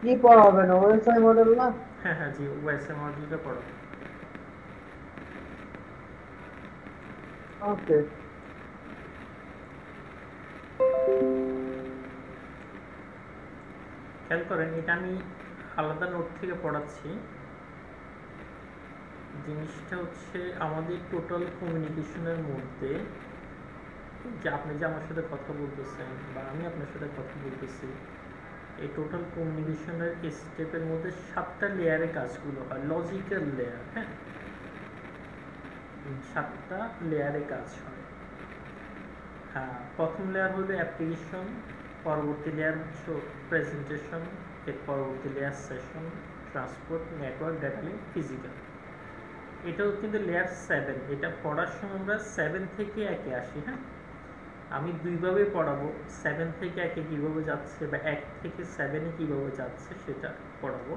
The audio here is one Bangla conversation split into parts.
কি পড়াবেন ওএসআই মডেল না? হ্যাঁ হ্যাঁ জি, ওএসএ মডেলটা পড়ো। ওকে। খেয়াল করেন, এটা আমি আলাদা নোট থেকে পড়াচ্ছি। জিনিসটা হচ্ছে আমাদের টোটাল কমিউনিকেশনের মধ্যে, যে আপনি যে আমার সাথে কথা বলতেছেন বা আমি আপনার সাথে কথা বলতেছি, এই টোটাল কমিউনিকেশনের স্টেপের মধ্যে 7টা লেয়ারে কাজগুলো হয়, লজিক্যাল লেয়ার। হ্যাঁ, 7টা লেয়ারে কাজ হয়। হ্যাঁ, প্রথম লেয়ার হলো অ্যাপ্লিকেশন, পরবর্তী লেয়ার হচ্ছে প্রেজেন্টেশন, এর পরবর্তী layer session, transport, network, data link, physical. এটাও কিন্তু লেয়ার 7। এটা পড়ার সময় আমরা 7 থেকে একে আসি। হ্যাঁ, আমি দুইভাবে পড়াবো, 7 থেকে একে কীভাবে যাচ্ছে বা 1 থেকে 7-এ কীভাবে যাচ্ছে সেটা পড়াবো।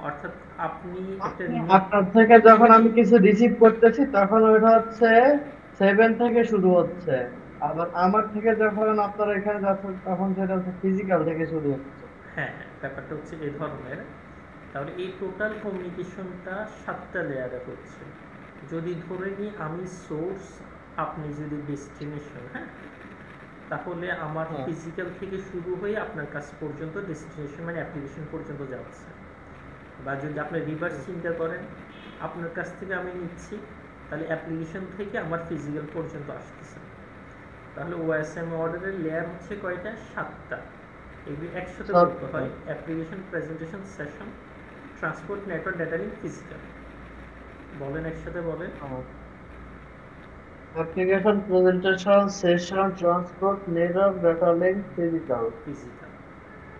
অর্থাৎ আপনি একটা আপনার থেকে যখন আমি কিছু রিসিভ করতেছি তখন ওইটা হচ্ছে 7 থেকে শুরু হচ্ছে, আবার আমার থেকে যখন আপনারা এখানে যাচ্ছেন তখন সেটা হচ্ছে ফিজিক্যাল থেকে শুরু হচ্ছে। হ্যাঁ, ব্যাপারটা হচ্ছে এই ধরনের। তাহলে এই টোটাল কমিউনিকেশনটা 7টা লেয়ারে হচ্ছে। যদি ধরে নিই আমি সোর্স, আপনি যদি ডেস্টিনেশন, হ্যাঁ, তাহলে আমার হ্যাঁ। ফিজিক্যাল থেকে শুরু হয়ে আপনার কাছ পর্যন্ত ডেস্টিনেশন মানে অ্যাপ্লিকেশন পর্যন্ত যাচ্ছে। বা যদি আপনি রিভার্স চিন্তা করেন, আপনার কাছ থেকে আমি নিচ্ছি, তাহলে অ্যাপ্লিকেশন থেকে আমার ফিজিক্যাল পর্যন্ত আসতেছে। তাহলে ওএসএম অর্ডারের লেয়ার হচ্ছে কয়টা? 7টা। এগুলি একসাথে বলতে সাতটা। হয়, application, presentation, session, transport, network, data link, physical. বলেন, একসাথে বলেন। Application, presentation, session, transport, network, data link, physical. Physical.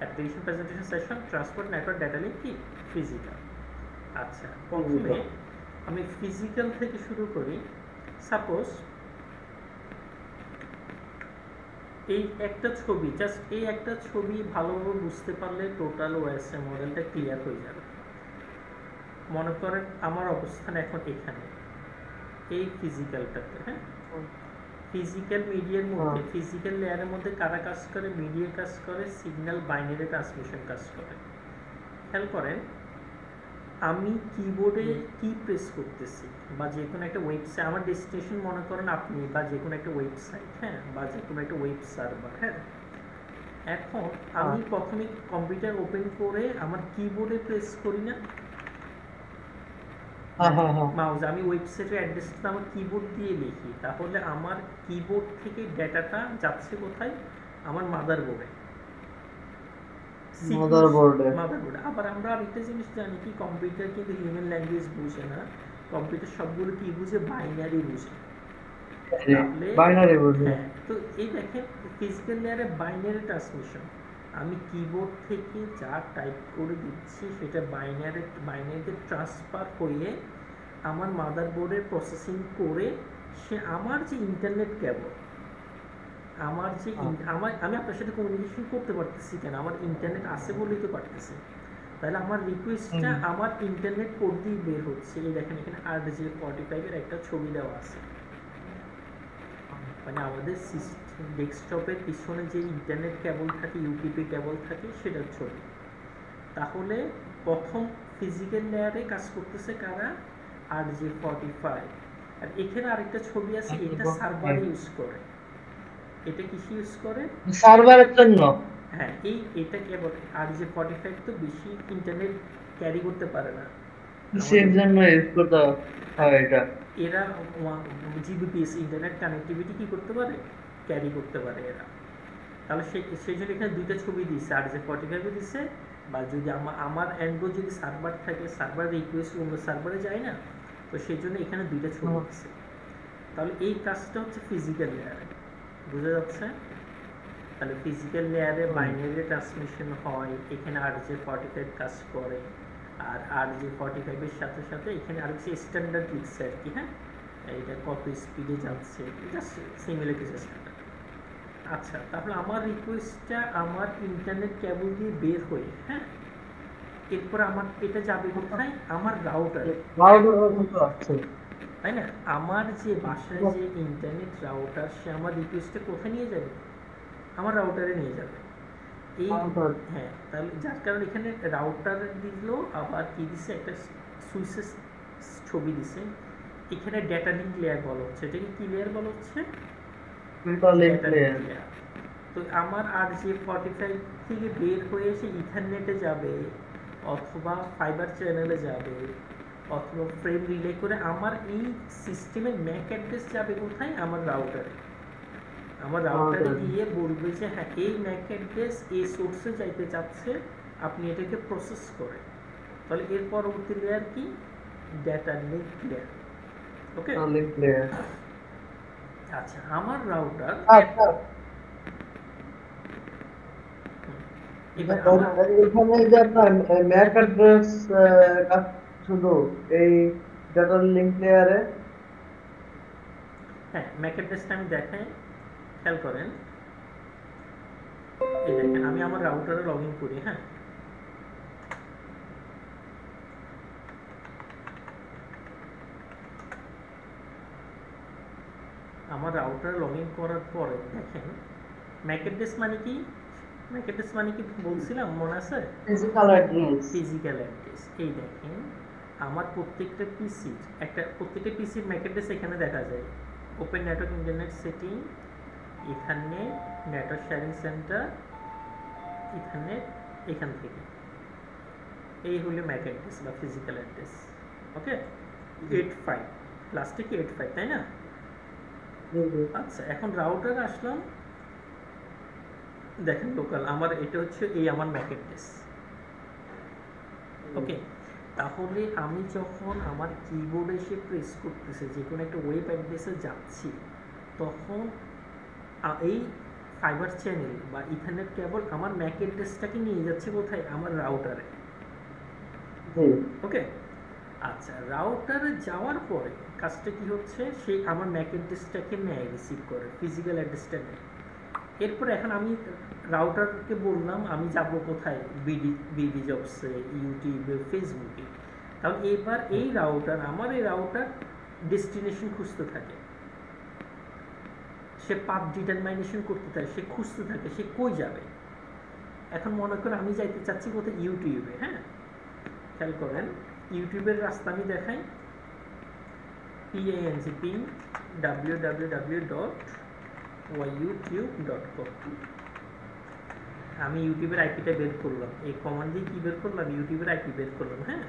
Application, presentation, session, transport, network, data link কি? ফিজিক্যাল। আচ্ছা, প্রথমে ফিজিক্যাল। আমি ফিজিক্যাল থেকে শুরু করি। সাপোজ এই একটা ছবি, জাস্ট এই একটা ছবি ভালোভাবে বুঝতে পারলে টোটাল ওএসএ মডেলটা ক্লিয়ার হয়ে যাবে। মনে করেন আমার অবস্থান এখন এখানে, এই ফিজিক্যালটাতে। হ্যাঁ, ফিজিক্যাল মিডিয়ার মধ্যে, ফিজিক্যাল লেয়ারের মধ্যে কারা কাজ করে? মিডিয়া কাজ করে, সিগন্যাল বাইনারি ট্রান্সমিশন কাজ করে। খেয়াল করেন, আমি কিবোর্ডে কি প্রেস করতেছি বা যে কোনো একটা ওয়েবসাইট, আমার ডেস্টিনেশন মনে করেন আপনি, বা যে কোনো একটা ওয়েবসাইট, হ্যাঁ, বা যে কোনো একটা ওয়েব সার্ভার। হ্যাঁ, এখন আমি প্রথমে কম্পিউটার ওপেন করে আমার কিবোর্ডে প্রেস করি না, হ্যাঁ নাকি হ্যাঁ হ্যাঁ। মাউস? আমি ওয়েবসাইটের অ্যাড্রেসটা আমার কিবোর্ড দিয়ে লিখি, তাহলে আমার কিবোর্ড থেকে ডেটাটা যাচ্ছে কোথায়? আমার মাদারবোর্ডে, সিপিইউ মাদারবোর্ডে। মাদারবোর্ডে। আবার আমরা আরেকটা জিনিস জানি কি, কম্পিউটার কিন্তু হিউম্যান ল্যাঙ্গুয়েজ বুঝে না, কম্পিউটার সবগুলো কি বুঝে? বাইনারি বুঝে। তাহলে বাইনারি বুঝি। হ্যাঁ, তো এই দেখেন, ফিজিক্যাল লেয়ারে বাইনারি ট্রান্সমিশন, আমি কিবোর্ড থেকে যা টাইপ করে দিচ্ছি সেটা বাইনারিতে ট্রান্সফার হয়ে আমার মাদারবোর্ডে প্রসেসিং করে সে আমার যে ইন্টারনেট কেবল, আমার যে আমি আপনার সাথে কমিউনিকেশন করতে পারতেছি কেন? আমার ইন্টারনেট আছে বলেই তো পারতেছি। তাহলে আমার রিকোয়েস্টটা আমার ইন্টারনেট কোড দিয়ে বের হচ্ছে। এই দেখেন, এখানে RJ45-এর একটা ছবি দেওয়া আছে, মানে আমাদের সিস্টেম ডেস্কটপের পিছনে যে ইন্টারনেট কেবল থাকে, ইউটিপি কেবল থাকে, সেটার ছবি। তাহলে প্রথম ফিজিক্যাল লেয়ারে কাজ করতেছে কারা? RJ45। আর এখানে আরেকটা ছবি আছে, এটা সার্ভারে ইউজ করে। এটা কিসে ইউজ করে? সার্ভারের জন্য। হ্যাঁ, এটা কেবল RJ45 তো বেশি ইন্টারনেট ক্যারি করতে পারে না সেই আমাদের। জন্য ইউজ করতে হ্যাঁ, হয় এটা। এরা জিবিপিএস ইন্টারনেট কানেক্টিভিটি কি করতে পারে? ক্যারি করতে পারে এরা। তাহলে সেই জন্য এখানে দুইটা ছবি দিচ্ছে, RJ45 দিচ্ছে। বা যদি আমার অ্যান্ড্রয়েড যদি সার্ভার থাকে, সার্ভার রিকোয়েস্ট অন্য সার্ভারে যায় না, তো সেই জন্য এখানে দুইটা ছবি দিচ্ছে। তাহলে এই কাজটা হচ্ছে ফিজিক্যাল লেয়ারে, বোঝা যাচ্ছে? তাহলে ফিজিক্যাল লেয়ারে বাইনারি ট্রান্সমিশন হয়, এখানে RJ45 কাজ করে। আর RJ45-এর সাথে সাথে এখানে আর কিছু স্ট্যান্ডার্ড লিখছে আর কি। হ্যাঁ, এটা কত স্পিডে যাচ্ছে, জাস্ট সিমিলার কিছু স্ট্যান্ডার্ড। আচ্ছা, তাহলে আমার রিকোয়েস্টটা আমার ইন্টারনেট কেবল দিয়ে বের হয়ে, হ্যাঁ, এরপর আমার এটা যাবে কোথায়? আমার রাউটারে, 12টা পর্যন্ত আছে। তাই না? আমার যে বাসায় যে ইন্টারনেট রাউটার, সে আমার রিকোয়েস্টটা কোথায় নিয়ে যাবে? আমার রাউটারে নিয়ে যাবে। এই আচ্ছা। হ্যাঁ, তাহলে যার কারণে এখানে রাউটার দিল, আবার কি দিছে একটা সুইচের ছবি দিছে। এখানে ডেটা লিঙ্ক লেয়ার বলা হচ্ছে, এটাকে কি লেয়ার বলা হচ্ছে? Link data link layer. Layer. তো আমার আর যে 45 থেকে বের হয়ে এসে ইথারনেটে যাবে, অথবা ফাইবার চ্যানেলে যাবে, অথবা ফ্রেম রিলে করে আমার এই সিস্টেমের ম্যাক অ্যাড্রেস যাবে কোথায়? আমার রাউটারে। আমার রাউটারে গিয়ে বলবে যে হ্যাঁ, এই ম্যাক অ্যাড্রেস এই সোর্সে যাইতে চাচ্ছে, আপনি এটাকে প্রসেস করেন। তাহলে এর পরবর্তী লেয়ার কি? Data link layer. Okay, link layer. আচ্ছা, আমার রাউটার আচ্ছা, এবার আমার এখানে যে আপনার ম্যাক অ্যাড্রেস কাজ শুধু এই ডাটা লিংক লেয়ারে। হ্যাঁ, ম্যাক অ্যাড্রেসটা আমি দেখাই, খেয়াল করেন। এই দেখেন, আমি আমার রাউটারে লগ ইন করি। হ্যাঁ, আমার রাউটারে লগ ইন করার পরে দেখেন ম্যাক অ্যাড্রেস মানে কি? ম্যাক অ্যাড্রেস মানে কি বলছিলাম, মনে আছে? Physical address. Physical address. এই দেখেন, আমার প্রত্যেকটা পিসির ম্যাক অ্যাড্রেস এখানে দেখা যায়। Open network internet setting, ethernet, network sharing centre, ethernet, এখান থেকে। এই হলো ম্যাক অ্যাড্রেস বা ফিজিক্যাল অ্যাড্রেস। ওকে, 85 লাস্টে কি 85, তাই না? আচ্ছা, এখন রাউটার আসলাম, দেখেন লোকাল আমার এটা হচ্ছে এই আমার ম্যাক অ্যাড্রেস। ওকে, তাহলে আমি যখন আমার কিবোর্ডে এসে প্রেস করতেছে যে কোনো একটা ওয়েব অ্যাড্রেসে যাচ্ছি, তখন এই ফাইবার চ্যানেল বা ইথারনেট কেবল আমার ম্যাক অ্যাড্রেসটাকে নিয়ে যাচ্ছে কোথায়? আমার রাউটারে। ওকে, আচ্ছা, রাউটারে যাওয়ার পরে কাজটা কি হচ্ছে? সে আমার ম্যাক অ্যাড্রেসটাকে নেয়, রিসিভ করে, ফিজিক্যাল অ্যাড্রেসটা নেয়। এরপরে এখন আমি রাউটারকে বললাম আমি যাব কোথায়? বিডি জবসে, ইউটিউবে, ফেসবুকে। তাহলে এবার আমার এই রাউটার ডেস্টিনেশন খুঁজতে থাকে, সে পাথ ডিটারমাইনেশন করতে থাকে, সে খুঁজতে থাকে সে কই যাবে। এখন মনে করেন আমি যাইতে চাচ্ছি কোথায়? ইউটিউবে। হ্যাঁ, খেয়াল করেন, ইউটিউবের রাস্তা আমি দেখাই। Ping www.youtube.com। আমি ইউটিউবের আইপিটা বের করলাম, এই কমান্ড দিয়ে কি বের করলাম? ইউটিউবের আইপি বের করলাম। হ্যাঁ,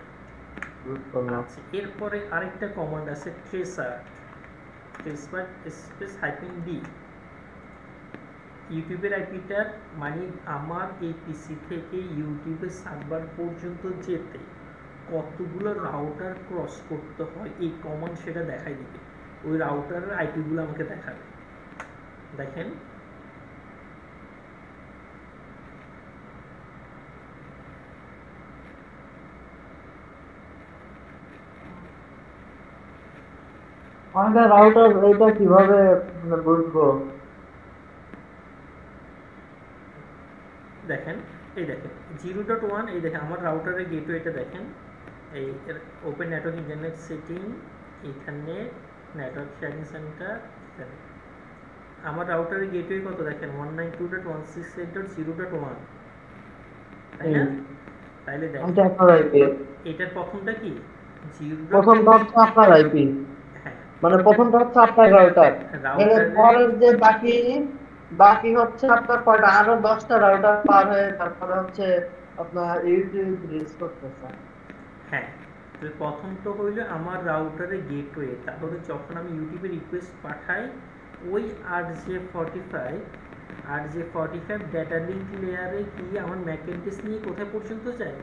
আচ্ছা, এরপরে আরেকটা কমান্ড আছে ট্রেসার স্পেস -d। ইউটিউবের আইপিটার মানে আমার এই পিসি থেকে ইউটিউবের সার্ভার পর্যন্ত যেতে কতগুলো রাউটার ক্রস করতে হয়, এই কমান্ড সেটা দেখাই দিবে। ওই রাউটারের আইপিগুলো আমাকে দেখাবে। দেখেন, আমাদের রাউটার এটা কিভাবে বুঝবো? দেখেন, এই দেখেন 0.1, এই দেখেন আমার রাউটারের গেটওয়েটা দেখেন, এই open network internet setting, ethernet, network sharing centre. আমার রাউটারের গেটওয়ে কত দেখেন? 192.168.0.1, তাই না? তাইলে দেখেন এটার প্রথমটা কি? প্রথমটা হচ্ছে আপনার আইপি, হ্যাঁ, মানে প্রথমটা হচ্ছে আপনার রাউটার। পরের যে বাকি হচ্ছে আপনার কয়টা, আরো 10টা রাউটার পার হয়ে তারপরে হচ্ছে আপনার ইউটিউব রিচ করতেছে। হ্যাঁ, প্রথমটা হইল আমার রাউটারে গেটওয়ে। তাহলে যখন আমি ইউটিউবে রিকোয়েস্ট পাঠাই, ওই RJ45 ডেটা লিঙ্ক লেয়ারে গিয়ে আমার ম্যাক অ্যাড্রেস নিয়ে কোথায় পর্যন্ত যায়?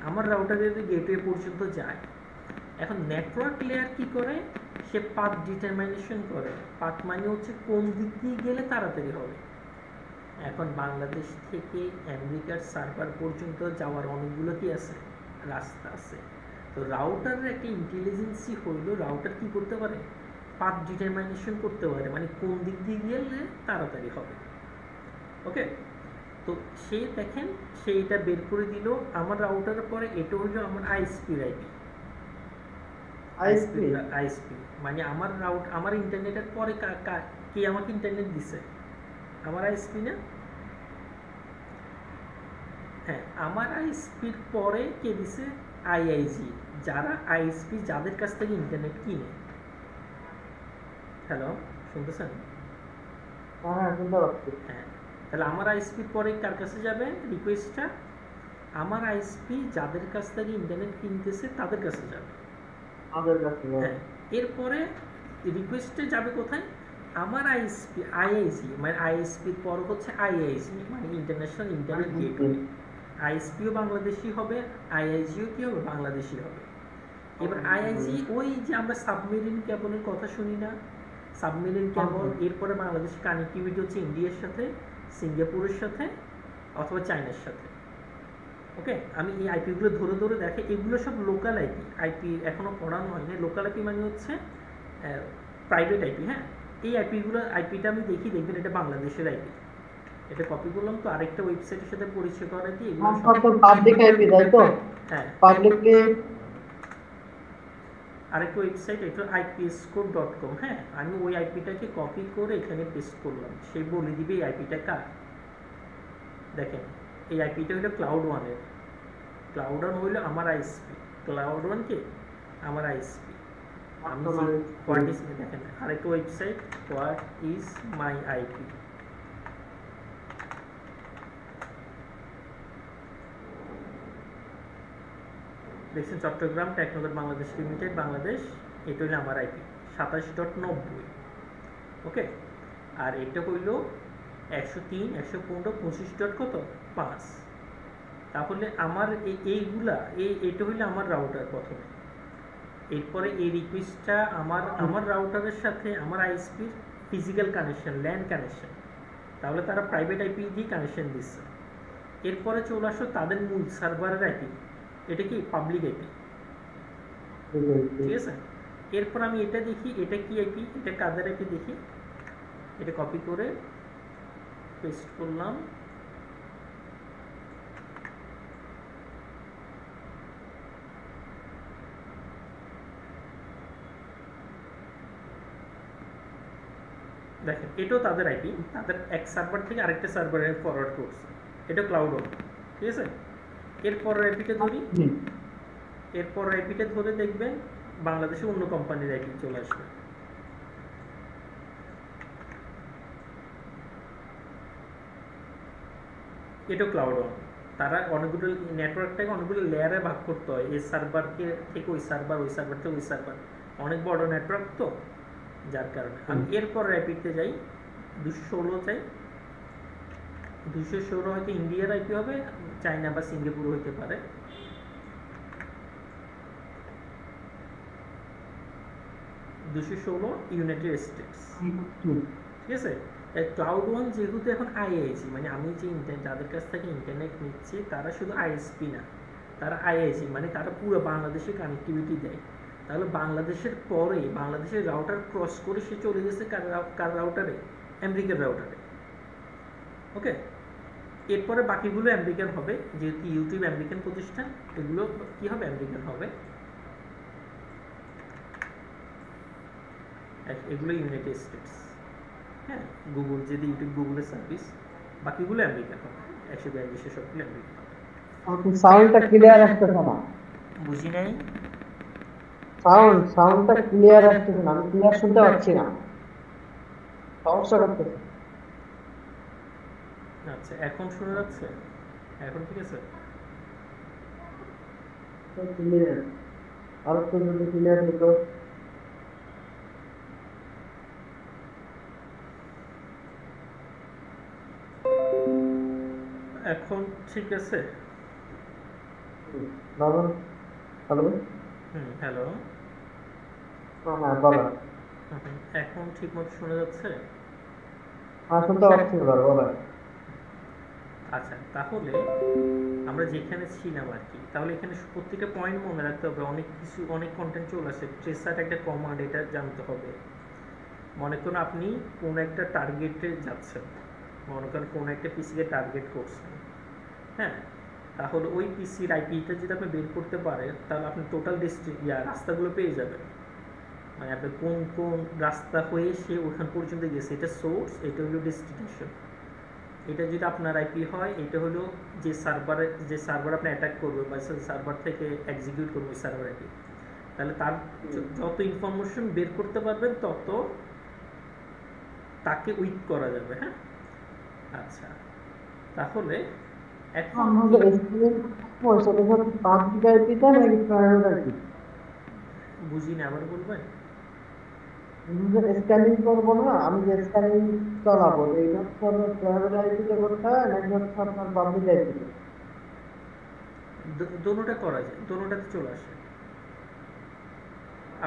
আমার রাউটারের গেটওয়ে পর্যন্ত যায়। এখন নেটওয়ার্ক লেয়ার কি করে? সে পাথ ডিটারমাইনেশন করে। পাথ মানে হচ্ছে কোন দিক দিয়ে গেলে তাড়াতাড়ি হবে। এখন বাংলাদেশ থেকে আমেরিকার সার্ভার পর্যন্ত যাওয়ার অনেকগুলো কি আছে? রাস্তা আছে। তো রাউটারের একটা ইন্টেলিজেন্সি হইল, রাউটার কি করতে পারে? পাথ ডিটারমাইনেশন করতে পারে, মানে কোন দিক দিয়ে গেলে তাড়াতাড়ি হবে। ওকে, তো সে দেখেন সে এটা বের করে দিল আমার রাউটারের পরে। এটা হইল আমার আইএসপির আইপি। আইএসপি মানে আমার ইন্টারনেটের পরে কে আমাকে ইন্টারনেট দিছে? আমার আইএসপি না? হ্যাঁ, আমার আইএসপির পরে কে দিছে? আইআইজি, যারা আইএসপি যাদের কাছ থেকে ইন্টারনেট কিনে। হ্যালো, শুনতেছেন? হ্যাঁ শুনতে পাচ্ছি। হ্যাঁ, তাহলে আমার আইএসপির পরে কার কাছে যাবে রিকোয়েস্টটা? আমার আইএসপি যাদের কাছ থেকে ইন্টারনেট কিনতেছে তাদের কাছে যাবে। আমাদের কাছে হ্যাঁ, এরপরে রিকোয়েস্টে যাবে কোথায়? আমার আইএসপি আইআইজি, মানে আইএসপির পর হচ্ছে আইআইজি, মানে ইন্টারন্যাশনাল ইন্টারনেট গেটওয়ে। আইএসপিও বাংলাদেশি হবে, আইআইজিও কি হবে? বাংলাদেশি হবে। এবার আইআইজি ওই যে আমরা সাবমেরিন কেবলের কথা শুনি না, সাবমেরিন কেবল, এরপরে বাংলাদেশের কানেক্টিভিটি হচ্ছে ইন্ডিয়ার সাথে, সিঙ্গাপুরের সাথে, অথবা চায়নার সাথে। ওকে, আমি এই আইপিগুলো ধরে ধরে দেখে, এগুলো সব লোকাল আইপি। আইপি এখনো পড়ানো হয়নি। লোকাল আইপি মানে হচ্ছে প্রাইভেট আইপি। হ্যাঁ, এই আইপিটা আমি দেখি, দেখবেন এটা বাংলাদেশের আইপি। এটা কপি করলাম, তো আরেকটা ওয়েবসাইটের সাথে পরিচয় করাই দিই। এগুলো সব পাবলিক আইপি, তাই তো? হ্যাঁ, পাবলিকলি আরেকটা ওয়েবসাইট, এটা ipscode.com। হ্যাঁ, আমি ওই আইপিটাকে কপি করে এখানে পেস্ট করলাম, সে বলে দিবে এই আইপিটা কার। দেখেন, এই আইপিটা হলো ক্লাউড1-এর। ক্লাউড1 হইলো আমার আইএসপি, ক্লাউড1 কে আমার আইএসপি। আমি যে হোয়াট ইজ, দেখেন আরেকটা website, what is my IP. দেখছেন, চট্টগ্রাম টেকনোলজি বাংলাদেশ লিমিটেড, বাংলাদেশ। এটা হইলো আমার আইপি 27.90। ওকে, আর এটা হইল 103.115.25. তাহলে আমার এইগুলা এটা হইলো আমার রাউটার প্রথমে। এরপরে এই রিকোয়েস্টটা আমার রাউটারের সাথে আমার আইএসপির ফিজিক্যাল কানেকশন, ল্যান কানেকশন। তাহলে তারা প্রাইভেট আইপি দিয়ে কানেকশন দিচ্ছে। এরপরে চলে আসো তাদের মূল সার্ভারের আইপি, এটা কি পাবলিক আইপি। ঠিক আছে, এরপর আমি এটা দেখি, এটা কি আইপি, এটা কাদের আইপি দেখি। এটা কপি করে পেস্ট করলাম। দেখেন, এটাও তাদের আইপি, তাদের এক সার্ভার থেকে আরেকটা সার্ভারে ফরওয়ার্ড করছে। এটা ক্লাউড1। ঠিক আছে, এরপর আইপিটা ধরি, এরপর আইপিটা ধরে দেখবেন বাংলাদেশে অন্য কোম্পানির আইপি চলে আসবে। এটা ক্লাউড1। তারা অনেকগুলো নেটওয়ার্কটাকে অনেকগুলো লেয়ারে ভাগ করতে হয়, এই সার্ভারকে থেকে ওই সার্ভার, ওই সার্ভার থেকে ওই সার্ভার, অনেক বড় নেটওয়ার্ক তো, যার কারণে। আমি এরপর আইপিতে যাই, 216 চাই। 216 হয়তো ইন্ডিয়ার আইপি হবে, চায়না বা সিঙ্গাপুর হইতে পারে। 216 ইউনাইটেড স্টেটস। ঠিক আছে, ক্লাউড1 যেহেতু এখন আইআইজি, মানে আমি যে যাদের কাছ থেকে ইন্টারনেট নিচ্ছি তারা শুধু আইএসপি না, তারা আইআইজি, মানে তারা পুরো বাংলাদেশে কানেক্টিভিটি দেয়। তাহলে বাংলাদেশের পরে বাংলাদেশের রাউটার ক্রস করে সে চলে গেছে কার রাউটারে? আমেরিকার রাউটারে। ওকে, এরপরে বাকিগুলো আমেরিকান হবে, যেহেতু ইউটিউব আমেরিকান প্রতিষ্ঠান, এগুলো কি হবে? আমেরিকান হবে। এগুলো ইউনাইটেড স্টেটস। হ্যাঁ, গুগল যেহেতু ইউটিউব গুগলের সার্ভিস, বাকিগুলো আমেরিকান হবে, 142 সবগুলো আমেরিকান হবে। সাউন্ডটা ক্লিয়ার আসতেছে না। বুঝি নাই। সাউন্ডটা ক্লিয়ার আসতেছে না, আমি ক্লিয়ার শুনতে পাচ্ছি না, সমস্যা করতেছে। আচ্ছা, এখন শোনা যাচ্ছে? এখন ঠিক আছে? ক্লিয়ার, আর একটু যদি ক্লিয়ার হতো। এখন ঠিক আছে? Hello, hello. হ্যাঁ বলো। এখন ঠিক মতো শোনা যাচ্ছে? হ্যাঁ শুনতে পাচ্ছি, বলো। আচ্ছা, তাহলে আমরা যেখানে ছিলাম আর কি, তাহলে এখানে প্রত্যেকটা পয়েন্ট মনে রাখতে হবে। অনেক কিছু, অনেক কন্টেন্ট চলে আসে। ট্রেসার একটা কমান্ড, এটা জানতে হবে। মনে করুন আপনি কোন একটা টার্গেটে যাচ্ছেন, মনে করেন কোন একটা পিসিকে টার্গেট করছেন। হ্যাঁ, তাহলে ওই পিসির আইপিটা যদি আপনি বের করতে পারেন, তাহলে আপনি টোটাল রাস্তাগুলো পেয়ে যাবেন। মানে আপনি কোন কোন রাস্তা হয়ে সে ওখান পর্যন্ত গেছে, এটা সোর্স, এটা হলো ডেস্টিনেশন। এটা যদি আপনার আইপি হয়, এটা হলো যে সার্ভার আপনি অ্যাটাক করবে বা সার্ভার থেকে এক্সিকিউট করবে সার্ভার আইপি, তাহলে তার যত ইনফরমেশন বের করতে পারবেন তত তাকে উইক করা যাবে। হ্যাঁ, আচ্ছা, তাহলে এখন আমাদের এসকিউএল সেটা হচ্ছে পাবলিক আইপিটা নাকি প্রাইভেট আইপি? বুঝি না, আবার বলবেন? স্ক্যানিং করবো না, আমি যে স্ক্যানিং চালাবো এইটা হচ্ছে আপনার প্রাইভেট আইপিতে করতে হয় নাকি হচ্ছে আপনার পাবলিক আইপিতে? দোনোটা করা যায়, দোনোটাতে চলে আসে।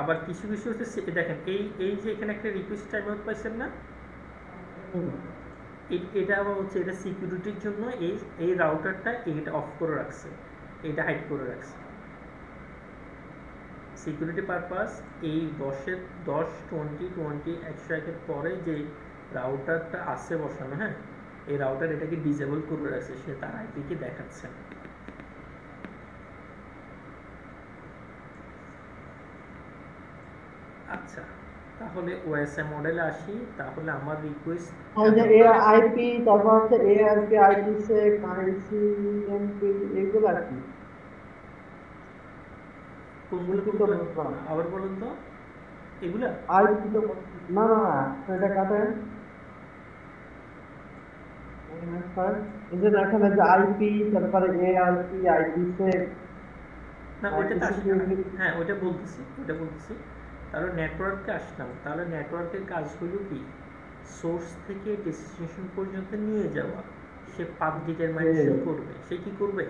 আবার কিছু কিছু হচ্ছে দেখেন, এই যে এখানে একটা রিকোয়েস্ট টাইম আউট পাইছেন না, এটা আবার হচ্ছে এটা সিকিউরিটির জন্য এই রাউটারটা এটা অফ করে রাখছে, এটা হাইড করে রাখছে সিকিউরিটি পারপাস। এই 10 20 101 পরে যে রাউটারটা আছে বসানো, হ্যাঁ, এই রাউটার এটাকে ডিসেবল করে রাখছে, সে তার আইপিকে দেখাচ্ছে। আচ্ছা, তাহলে ওএসএ মডেলে আসি। তাহলে আমার রিকোয়েস্ট ওই যে এআইপি, তারপর হচ্ছে এআরপি, আইপিসেক, আইসিএমপি, এগুলো আর কি? কোনগুলো আইপি তো বুঝলাম, আবার বলুন তো এগুলা। আইপি তো না না না, এটা কাটেন। স্যার, এই যে দেখেন এই যে আইপি, তারপরে এআরপি, আইপিসেক, না, ওইটা তো আইপিসিপি, হ্যাঁ, ওইটা বলতেছি। তাহলে নেটওয়ার্কে আসলাম, তাহলে নেটওয়ার্কের কাজ হলো কি, সোর্স থেকে ডেস্টিনেশন পর্যন্ত নিয়ে যাওয়া। সে পাথ ডিটারমাইনেশন করবে। সে কি করবে?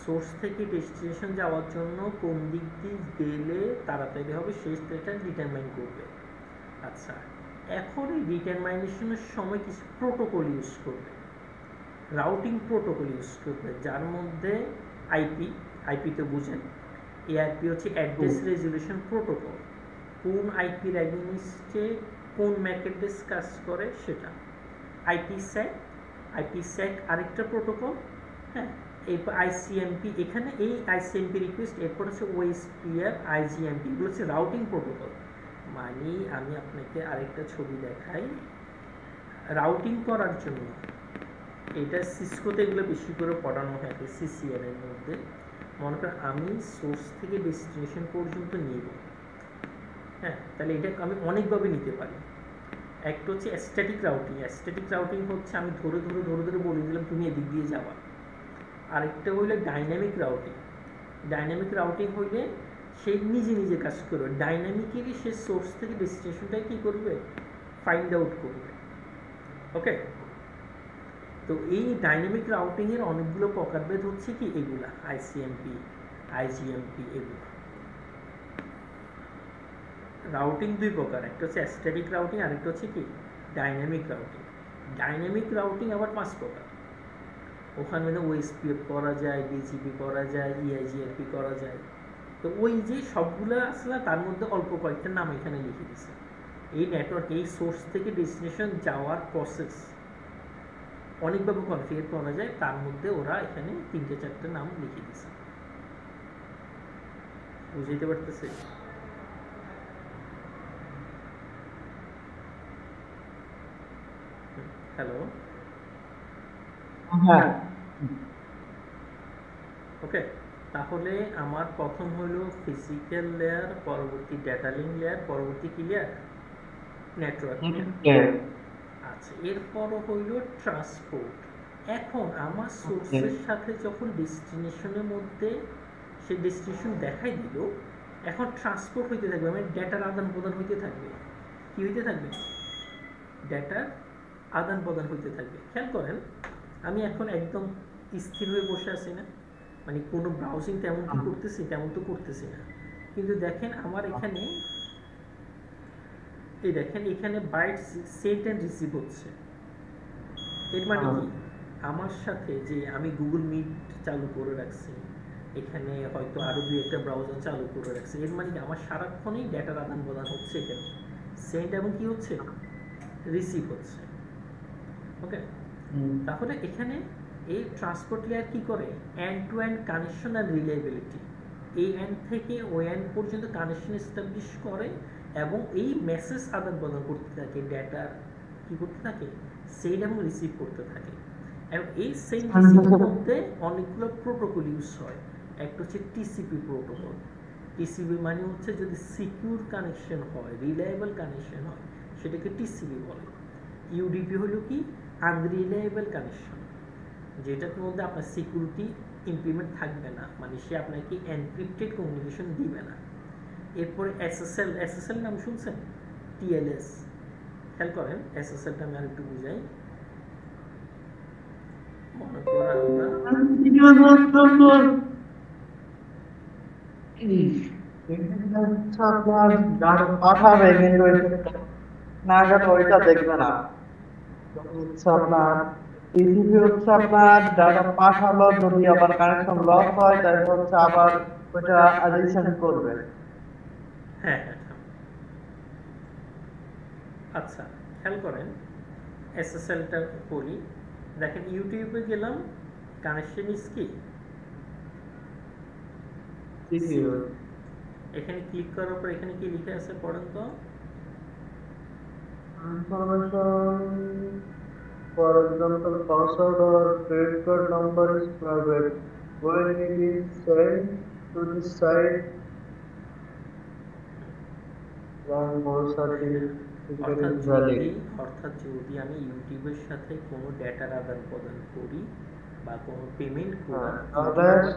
সোর্স থেকে ডেস্টিনেশন যাওয়ার জন্য কোন দিক দিয়ে গেলে তাড়াতাড়ি হবে সেটা ডিটারমাইন করবে। আচ্ছা, এখন এই ডিটারমাইনেশনের সময় কিছু প্রোটোকল ইউজ করবে, রাউটিং প্রোটোকল ইউজ করবে, যার মধ্যে আইপি তো বুঝেন, এআরপি হচ্ছে অ্যাড্রেস রেজলিউশন প্রোটোকল। কোন আইপির এগেইনস্টে কোন ম্যাক অ্যাড্রেস কাজ করে সেটা। আইপি স্যাক আরেকটা প্রোটোকল। হ্যাঁ, এরপর আইসিএমপি, এখানে এই আইসিএমপি রিকোয়েস্ট, এরপর হচ্ছে ওএসপিএফ, আইজিএমপি, এগুলো হচ্ছে রাউটিং প্রোটোকল। মানে আমি আপনাকে আরেকটা ছবি দেখাই। রাউটিং করার জন্য এটা সিসকোতে এগুলো বেশি করে পড়ানো হয় সিসিএন এর মধ্যে। মনে করেন আমি সোর্স থেকে ডেস্টিনেশন পর্যন্ত নিব, হ্যাঁ, তাহলে এটা আমি অনেকভাবে নিতে পারি। একটা হচ্ছে স্ট্যাটিক রাউটিং হচ্ছে আমি ধরে বলে দিলাম তুমি এদিক দিয়ে যাবা। আরেকটা হইলে ডাইনামিক রাউটিং হইলে সে নিজে কাজ করবে, ডাইনামিক্যালি সে সোর্স থেকে ডেস্টিনেশনটা কি করবে, ফাইন্ড আউট করবে। ওকে, তো এই ডাইনামিক রাউটিংয়ের অনেকগুলো প্রকারভেদ হচ্ছে কি এগুলা, আইসিএমপি, আইজিএমপি। এগুলো রাউটিং দুই প্রকার, একটা হচ্ছে স্ট্যাটিক রাউটিং, আরেকটা হচ্ছে কি ডাইনামিক রাউটিং আবার 5 প্রকার। ওখানে মানে ওএসপিএফ করা যায়, ডিজিপি করা যায়, ইআইজিআরপি করা যায়। তো ওই যে সবগুলো আসলে তার মধ্যে অল্প কয়েকটা নাম এখানে লিখে দিছে। এই নেটওয়ার্ক, এই সোর্স থেকে ডেস্টিনেশন যাওয়ার প্রসেস অনেকভাবে কনফিগার করা যায়, তার মধ্যে ওরা এখানে 3-4টা নাম লিখে দিছে। বুঝতে পারতেছে? হ্যালো, হ্যাঁ, ওকে। তাহলে আমার প্রথম হলো ফিজিক্যাল লেয়ার, পরবর্তী ডেটা লিঙ্ক লেয়ার, পরবর্তী কি লেয়ার, নেটওয়ার্ক লেয়ার। আচ্ছা, এরপরও হইল ট্রান্সপোর্ট। এখন আমার সোর্সের সাথে যখন ডেস্টিনেশনের মধ্যে সে ডেস্টিনেশন দেখাই দিল, এখন ট্রান্সপোর্ট হইতে থাকবে, মানে ডেটার আদান প্রদান হইতে থাকবে। কি হইতে থাকবে? ডেটার আদান প্রদান হইতে থাকবে। খেয়াল করেন, আমি এখন একদম স্থির হয়ে বসে আছি না, মানে কোনো ব্রাউজিং তেমন কি করতেছি, তেমন তো করতেছি না। কিন্তু দেখেন আমার এখানে, এই দেখেন এখানে বাইট সেন্ড অ্যান্ড রিসিভ হচ্ছে। এর মানে কি, আমার সাথে যে আমি গুগল মিট চালু করে রাখছি, এখানে হয়তো আরও 2-1টা ব্রাউজার চালু করে রাখছি, এর মানে কি আমার সারাক্ষণই ডেটার আদান প্রদান হচ্ছে, এখানে সেন্ড এবং কি হচ্ছে, রিসিভ হচ্ছে। ওকে, তাহলে এখানে এই ট্রান্সপোর্ট লেয়ার কি করে, এন্ড টু এন্ড কানেকশন আর রিলায়েবিলিটি, এই এন্ড থেকে ওই এন্ড পর্যন্ত কানেকশন এস্টাবলিশ করে এবং এই মেসেজ আদান প্রদান করতে থাকে, ডেটার কি করতে থাকে, সেন্ড এবং রিসিভ করতে থাকে। এবং এই সেন্ড রিসিভের মধ্যে অনেকগুলো প্রোটোকল ইউজ হয়। একটা হচ্ছে টিসিপি প্রোটোকল। টিসিপি মানে হচ্ছে যদি সিকিউর কানেকশন হয়, রিলায়েবল কানেকশন হয়, সেটাকে টিসিপি বলে। ইউডিপি হলো কি আনরিলায়েবল কানেকশন, যেটার মধ্যে আপনার সিকিউরিটি ইমপ্লিমেন্ট থাকবে না, মানে সে আপনাকে এনক্রিপ্টেড কমিউনিকেশন দিবে না। এরপরে এসএসএল, এসএসএল নাম শুনছেন? টিএলএস, খেয়াল করেন এসএসএলটা আমি আরেকটু বুঝাই। মনে করেন আপনার ডাটা পাঠাবে কিন্তু নাগাদ ওইটা দেখবে না। হচ্ছে আপনার টিসিপি হচ্ছে আপনার ডাটা পাঠালো, যদি আবার কানেকশন লস হয় তাহলে হচ্ছে আবার ওইটা রিসেন্ড করবে। হ্যাঁ হ্যাঁ, আচ্ছা খেয়াল করেন এসএসএলটা করি। দেখেন ইউটিউবে গেলাম, কানেকশন ইজ কি, এখানে ক্লিক করার পর এখানে কি লিখে আছে পড়েন তো। Information for example password or credit card number is private when it is sent to the site one more certificate is valid. অর্থাৎ যদি আমি ইউটিউবের সাথে কোনো ডেটার আদান প্রদান করি বা কোনো পেমেন্ট করি,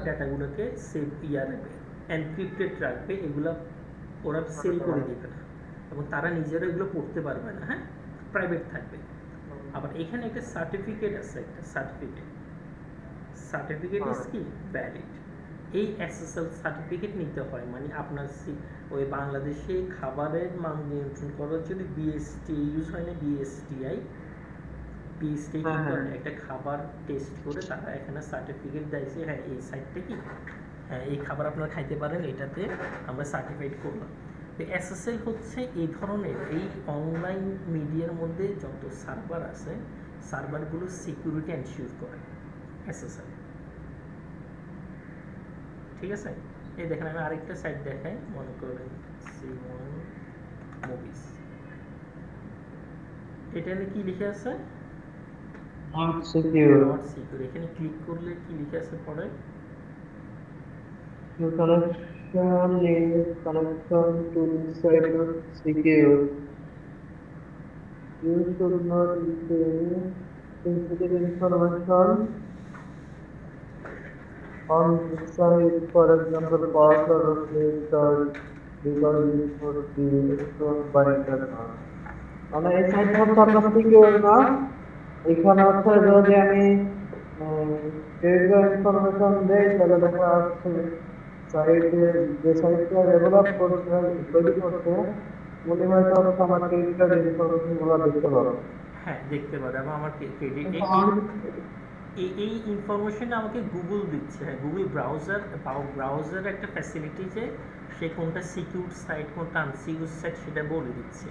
ডেটাগুলোকে সেভ রাখবে, এনক্রিপ্টেড রাখবে, এগুলো ওরা সেল করে দিবে না এবং তারা নিজেরা এগুলো পড়তে পারবে না, হ্যাঁ, প্রাইভেট থাকবে। আবার এখানে একটা সার্টিফিকেট আছে, একটা সার্টিফিকেট ইজ কি ভ্যালিড। এই এসএসএল সার্টিফিকেট নিতে হয়, মানে আপনার ওই বাংলাদেশে খাবারের মান নিয়ন্ত্রণ করার জন্য বিএসটি ইউজ হয় না, বিএসটিআই একটা খাবার টেস্ট করে তারা এখানে সার্টিফিকেট দিয়েছে, হ্যাঁ এই সাইটটা কি, হ্যাঁ এই খাবার আপনারা খাইতে পারেন, এটাতে আমরা সার্টিফাইড করলাম। তো এসএসএল হচ্ছে এই ধরনের এই অনলাইন মিডিয়ার মধ্যে যত সার্ভার আছে, সার্ভারগুলো সিকিউরিটি এনশিওর করে এসএসএল। ঠিক আছে, এই দেখেন আমি আরেকটা সাইট দেখাই, মনে করেন C1 মুভিজ, এখানে কি লিখে আছে নট সিকিউর। এখানে ক্লিক করলে কি লিখে আছে পরে, connection to the site not secure. You should not use any sensitive information on the site, for example, password or credit card, because it could be stored by internal. মানে এই সাইট হচ্ছে আপনার সিকিউর না। এখানে হচ্ছে যদি আমি ক্রেডিট ইনফরমেশন দেই তাহলে দেখা যাচ্ছে সাইটে যে সাইটটা ডেভেলপ করছে, তৈরি করছে, উনি হয়তো আমার ক্রেডিট কার্ড ইনফরমেশনগুলো দেখতে পারো। হ্যাঁ দেখতে পারে, এবং আমার ক্রেডিট এই ইনফরমেশন আমাকে গুগল দিচ্ছে। হ্যাঁ, গুগল ব্রাউজার একটা ফ্যাসিলিটি যে সে কোনটা সিকিউর সাইট কোনটা আনসিকিউর সাইট সেটা বলে দিচ্ছে।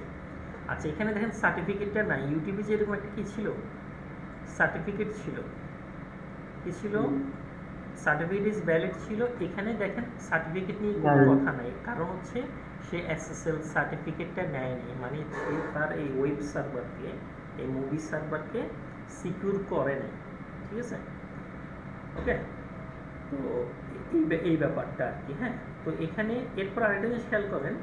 আচ্ছা এখানে দেখেন সার্টিফিকেটটা নাই, ইউটিউবে যে এরকম একটা কি ছিল, সার্টিফিকেট ছিল, কি ছিল, সার্টিফিকেট ইজ ভ্যালিড ছিল। এখানে দেখেন সার্টিফিকেট নিয়ে কোনো কথা নাই, কারণ হচ্ছে সে এসএসএল সার্টিফিকেটটা নেয়নি, মানে সে তার এই ওয়েব সার্ভারকে, এই মুভি সার্ভারকে সিকিউর করে নাই। ঠিক আছে, ওকে, তো এই ব্যাপারটা আর কি। হ্যাঁ, তো এখানে এরপর আরেকটা জিনিস খেয়াল করেন,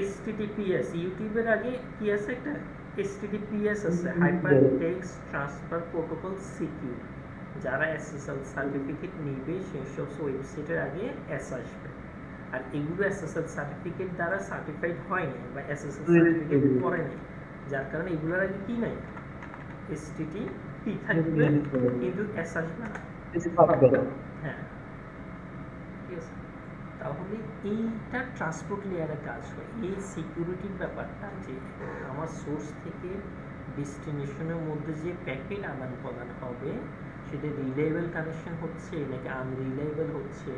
HTTPS, ইউটিউবের আগে কি আছে, একটা HTTPS আছে, hyper text transfer protocol secure. যারা এসএসএল সার্টিফিকেট নিবে সেই সব ওয়েবসাইটের আগে এস আসবে, আর এগুলো এসএসএল সার্টিফিকেট দ্বারা সার্টিফাইড হয়নি বা এসএসএল সার্টিফিকেট করে নাই, যার কারণে এগুলোর আগে কি নাই, HTTP থাকবে কিন্তু এস আসবে না। হ্যাঁ ঠিক আছে, তাহলে এইটা ট্রান্সপোর্ট লেয়ারে কাজ হয়। এই সিকিউরিটির ব্যাপারটা যে আমার সোর্স থেকে ডেস্টিনেশনের মধ্যে যে প্যাকেট আদান প্রদান হবে সেটা রিলায়েবল কানেকশন হচ্ছে নাকি আনরিলায়েবল হচ্ছে,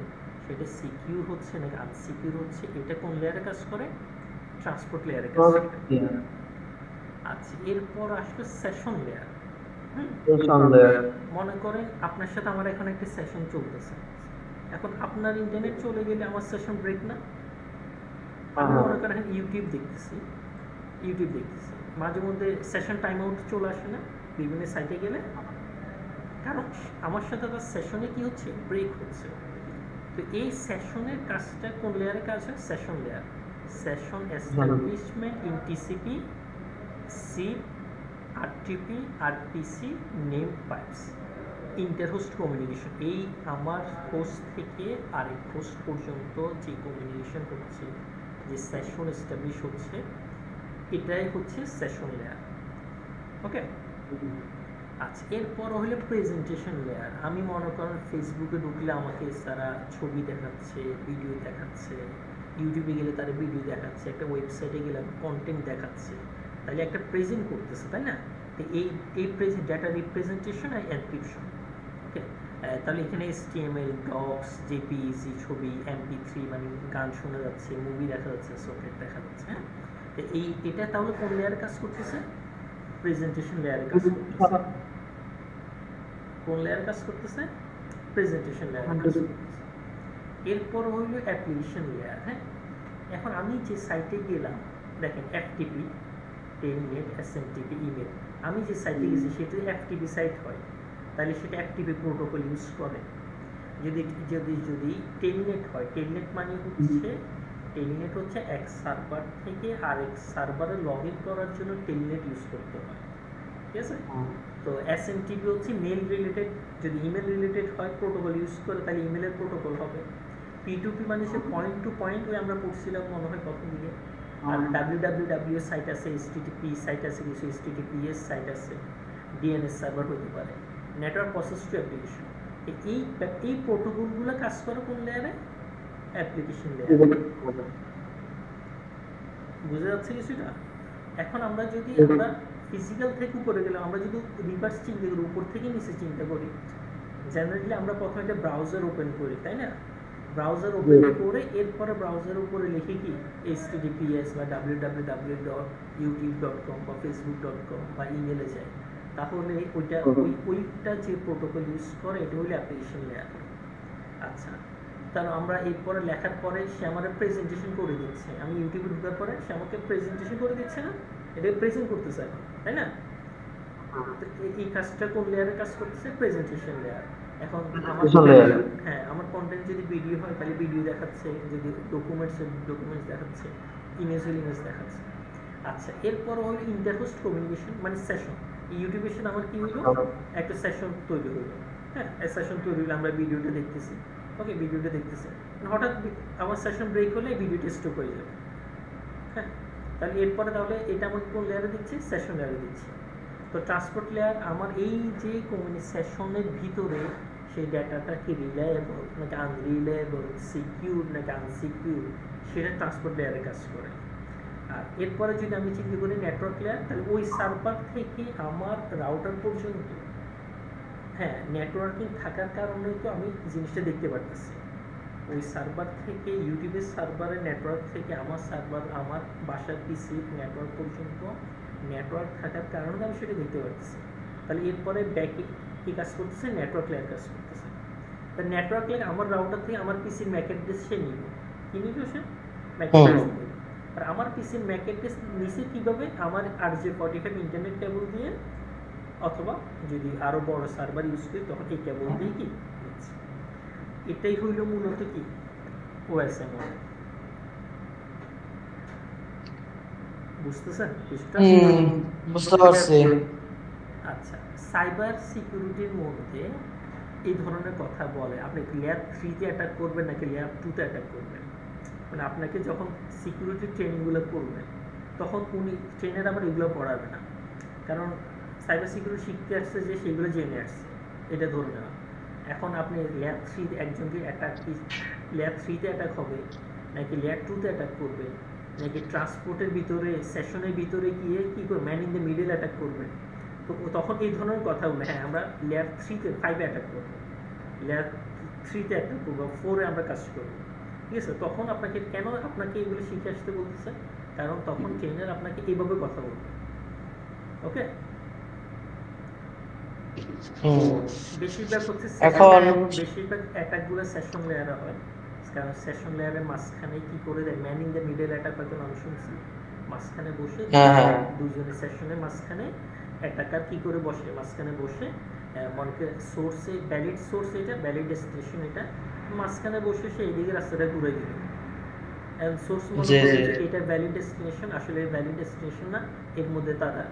সেটা সিকিউর হচ্ছে নাকি আনসিকিউর হচ্ছে, এটা কোন লেয়ারে কাজ করে, ট্রান্সপোর্ট লেয়ারে কাজ করে। আচ্ছা এরপর আসলে সেশন লেয়ার। মনে করেন আপনার সাথে আমার এখন একটা সেশন চলতেছে, এখন আপনার ইন্টারনেট চলে গেলে আমার সেশন ব্রেক না। আমি মনে করেন ইউটিউব দেখতেছি, ইউটিউব দেখতেছি, মাঝে মধ্যে সেশন টাইম আউট চলে আসে না বিভিন্ন সাইটে গেলে, কারণ আমার সাথে তার সেশনে কি হচ্ছে, ব্রেক হচ্ছে। তো এই সেশনের কাজটা কোন লেয়ারে কাজ হয়, session layer, session establishment in TCP, SIP, RTP, RPC, name pipes, interhost communication. এই আমার হোস্ট থেকে আরেক হোস্ট পর্যন্ত যে কমিউনিকেশন হচ্ছে, যে সেশন এস্টাবলিশ হচ্ছে, এটাই হচ্ছে সেশন লেয়ার। ওকে, আচ্ছা, এরপর হলো প্রেজেন্টেশন লেয়ার। আমি মনে করেন ফেসবুকে ঢুকলে আমাকে তারা ছবি দেখাচ্ছে, ভিডিও দেখাচ্ছে, ইউটিউবে গেলে তারা ভিডিও দেখাচ্ছে, একটা ওয়েবসাইটে গেলে কন্টেন্ট দেখাচ্ছে, তাহলে একটা প্রেজেন্ট করতেছে, তাই না? তো এই ডাটা রিপ্রেজেন্টেশন আর এনক্রিপশন। ওকে, তাহলে এখানে HTML, ডক্স, জেপিইজি, ছবি, MP3 মানে গান শোনা যাচ্ছে, মুভি দেখা যাচ্ছে, সকেট দেখা যাচ্ছে। হ্যাঁ, তো এটা তাহলে কোন লেয়ারে কাজ করতেছে, প্রেজেন্টেশন লেয়ারে কাজ করতেছে। কোন লেয়ার কাজ করতেছে, প্রেজেন্টেশন লেয়ার কাজ করতেছে। এরপর হইল অ্যাপ্লিকেশন লেয়ার। হ্যাঁ, এখন আমি যে সাইটে গেলাম, দেখেন FTP, টেলনেট, SMTP, ইমেল, আমি যে সাইটে গেছি সেটা FTP সাইট হয়, তাহলে সেটা FTP প্রোটোকল ইউজ করে। যদি যদি যদি টেলনেট হয়, টেলনেট মানে হচ্ছে, টেলনেট হচ্ছে এক সার্ভার থেকে আরেক সার্ভারে লগ ইন করার জন্য টেলনেট ইউজ করতে হয়, ঠিক আছে? তো SMTP হচ্ছে মেল রিলেটেড, যদি ইমেল রিলেটেড হয় প্রোটোকল ইউজ করে তাহলে ইমেলের প্রোটোকল হবে। P2P মানে সে পয়েন্ট টু পয়েন্ট, ওই আমরা পড়ছিলাম মনে হয় প্রথম দিকে। আর www সাইট আছে, HTTP সাইট আছে, কিছু HTTPS সাইট আছে, DNS সার্ভার হতে পারে, নেটওয়ার্ক প্রসেস টু অ্যাপ্লিকেশন। এই প্রোটোকলগুলো কাজ করে কোন লেয়ারে, অ্যাপ্লিকেশন লেয়ারে। বুঝা যাচ্ছে কিছুটা? এখন আমরা যদি আমরা ফিজিক্যাল থেকে উপরে গেলাম, আমরা যদি রিভার্স চিন্তা করি, উপর থেকে নিচে চিন্তা করি, জেনারেলি আমরা প্রথমে একটা ব্রাউজার ওপেন করি, তাই না? ব্রাউজার ওপেন করে এরপরে ব্রাউজারের উপরে লিখি কি HTTPS বা www.youtube.com বা facebook.com বা ইমেলে যায়, তাহলে ওইটা যে প্রোটোকল ইউজ করে এটা হলো অ্যাপ্লিকেশন লেয়ার। আচ্ছা, তাহলে আমরা এরপরে লেখার পরে সে আমার প্রেজেন্টেশন করে দিচ্ছে, আমি ইউটিউবে ঢোকার পরে সে আমাকে প্রেজেন্টেশন করে দিচ্ছে না, এটা প্রেজেন্ট করতেছে, তাই না? এই কাজটা কোন লেয়ারে কাজ করতেছে, প্রেজেন্টেশন লেয়ার। এখন আমার হ্যাঁ, আমার কন্টেন্ট যদি ভিডিও হয় তাহলে ভিডিও দেখাচ্ছে, যদি ডকুমেন্টস দেখাচ্ছে, ইমেজ দেখাচ্ছে। আচ্ছা, এরপর হলো ইন্টারহোস্ট কমিউনিকেশন মানে সেশন। ইউটিউবের সাথে আমার কি হলো, একটা সেশন তৈরি হলো। হ্যাঁ, সেশন তৈরি হলো, আমরা ভিডিওটা দেখতেছি। ওকে, ভিডিওটা দেখতেছি, হঠাৎ আমার সেশন ব্রেক হলে ভিডিওটা স্টপ হয়ে যাবে। হ্যাঁ, তাহলে এরপরে তাহলে এটা আমাকে কোন লেয়ারে দিচ্ছে, সেশন লেয়ারে দিচ্ছে। তো ট্রান্সপোর্ট লেয়ার আমার এই যে সেশনের ভিতরে সেই ডাটাটা কি রিলায়েবল নাকি আনরিলায়েবল, সিকিউর নাকি আনসিকিউর, সেটা ট্রান্সপোর্ট লেয়ারে কাজ করে। আর এরপরে যদি আমি চিন্তা করি নেটওয়ার্ক লেয়ার, তাহলে ওই সার্ভার থেকে আমার রাউটার পর্যন্ত, হ্যাঁ, নেটওয়ার্কিং থাকার কারণে তো আমি জিনিসটা দেখতে পারতেছি। ওই সার্ভার থেকে, ইউটিউবের সার্ভারের নেটওয়ার্ক থেকে আমার সার্ভার, আমার বাসার পিসি নেটওয়ার্ক পর্যন্ত নেটওয়ার্ক থাকার কারণে আমি সেটা দেখতে পাচ্ছি। তাহলে এরপরে ব্যাকে কী কাজ করতেছে, নেটওয়ার্ক লেয়ার কাজ করতেছে। তা নেটওয়ার্ক লেয়ার আমার রাউটার থেকে আমার পিসির ম্যাক অ্যাড্রেস সে নিল, কি নিল সে, ম্যাক অ্যাড্রেস নিল। আর আমার পিসির ম্যাক অ্যাড্রেস নিচে কীভাবে, আমার RJ45 ইন্টারনেট কেবল দিয়ে, অথবা যদি আরও বড় সার্ভার ইউজ করি তখন এই কেবল দিয়ে কি নিচ্ছে। এটাই হইল মূলত কি, OSMOD। বুঝতেছেন কিছুটা? বুঝতে পারছি। আচ্ছা, সাইবার সিকিউরিটির মধ্যে এই ধরনের কথা বলে, আপনি লেয়ার 3-তে অ্যাটাক করবেন নাকি লেয়ার 2-তে অ্যাটাক করবেন। মানে আপনাকে যখন সিকিউরিটি ট্রেনিংগুলো করবেন তখন উনি ট্রেনার আবার এগুলো পড়াবে না, কারণ সাইবার সিকিউরিটি শিখতে আসছে যে সেগুলো জেনে আসছে, এটা ধরে নেওয়া। এখন আপনি লেয়ার 3 একজনকে অ্যাটাক, লেয়ার 3-তে অ্যাটাক হবে নাকি লেয়ার 2-তে অ্যাটাক করবে, নাকি ট্রান্সপোর্টের ভিতরে, সেশনের ভিতরে গিয়ে কী করে man in the middle attack করবে, তো তখন এই ধরনের কথাগুলো, হ্যাঁ আমরা লেয়ার 3-তে 5-এ অ্যাটাক করবো, লেয়ার 3-তে অ্যাটাক করবো, 4-এ আমরা কাজ করবো, ঠিক আছে? তখন আপনাকে কেন আপনাকে এগুলো শিখে আসতে বলতেছে, কারণ তখন ট্রেনার আপনাকে এইভাবে কথা বলবে। ওকে, বেশিরভাগ হচ্ছে বেশিরভাগ অ্যাটাকগুলো সেশন লেয়ারে হয়, কারণ সেশন লেয়ারের মাঝখানে কি করে দেয়, man in the middle attack হয়তো নাম শুনছি, মাঝখানে বসে হ্যাঁ হ্যাঁ দুজনের সেশনের মাঝখানে অ্যাটাকার কি করে বসে মাঝখানে বসে মনে করে সোর্সে ভ্যালিড সোর্স এটা ভ্যালিড ডেস্টিনেশন এটা মাঝখানে বসে সে এদিকে রাস্তাটা ঘুরে দিল সোর্স মনে জি করে জি যে এটা ভ্যালিড ডেস্টিনেশন আসলে ভ্যালিড ডেস্টিনেশন না এর মধ্যে তারা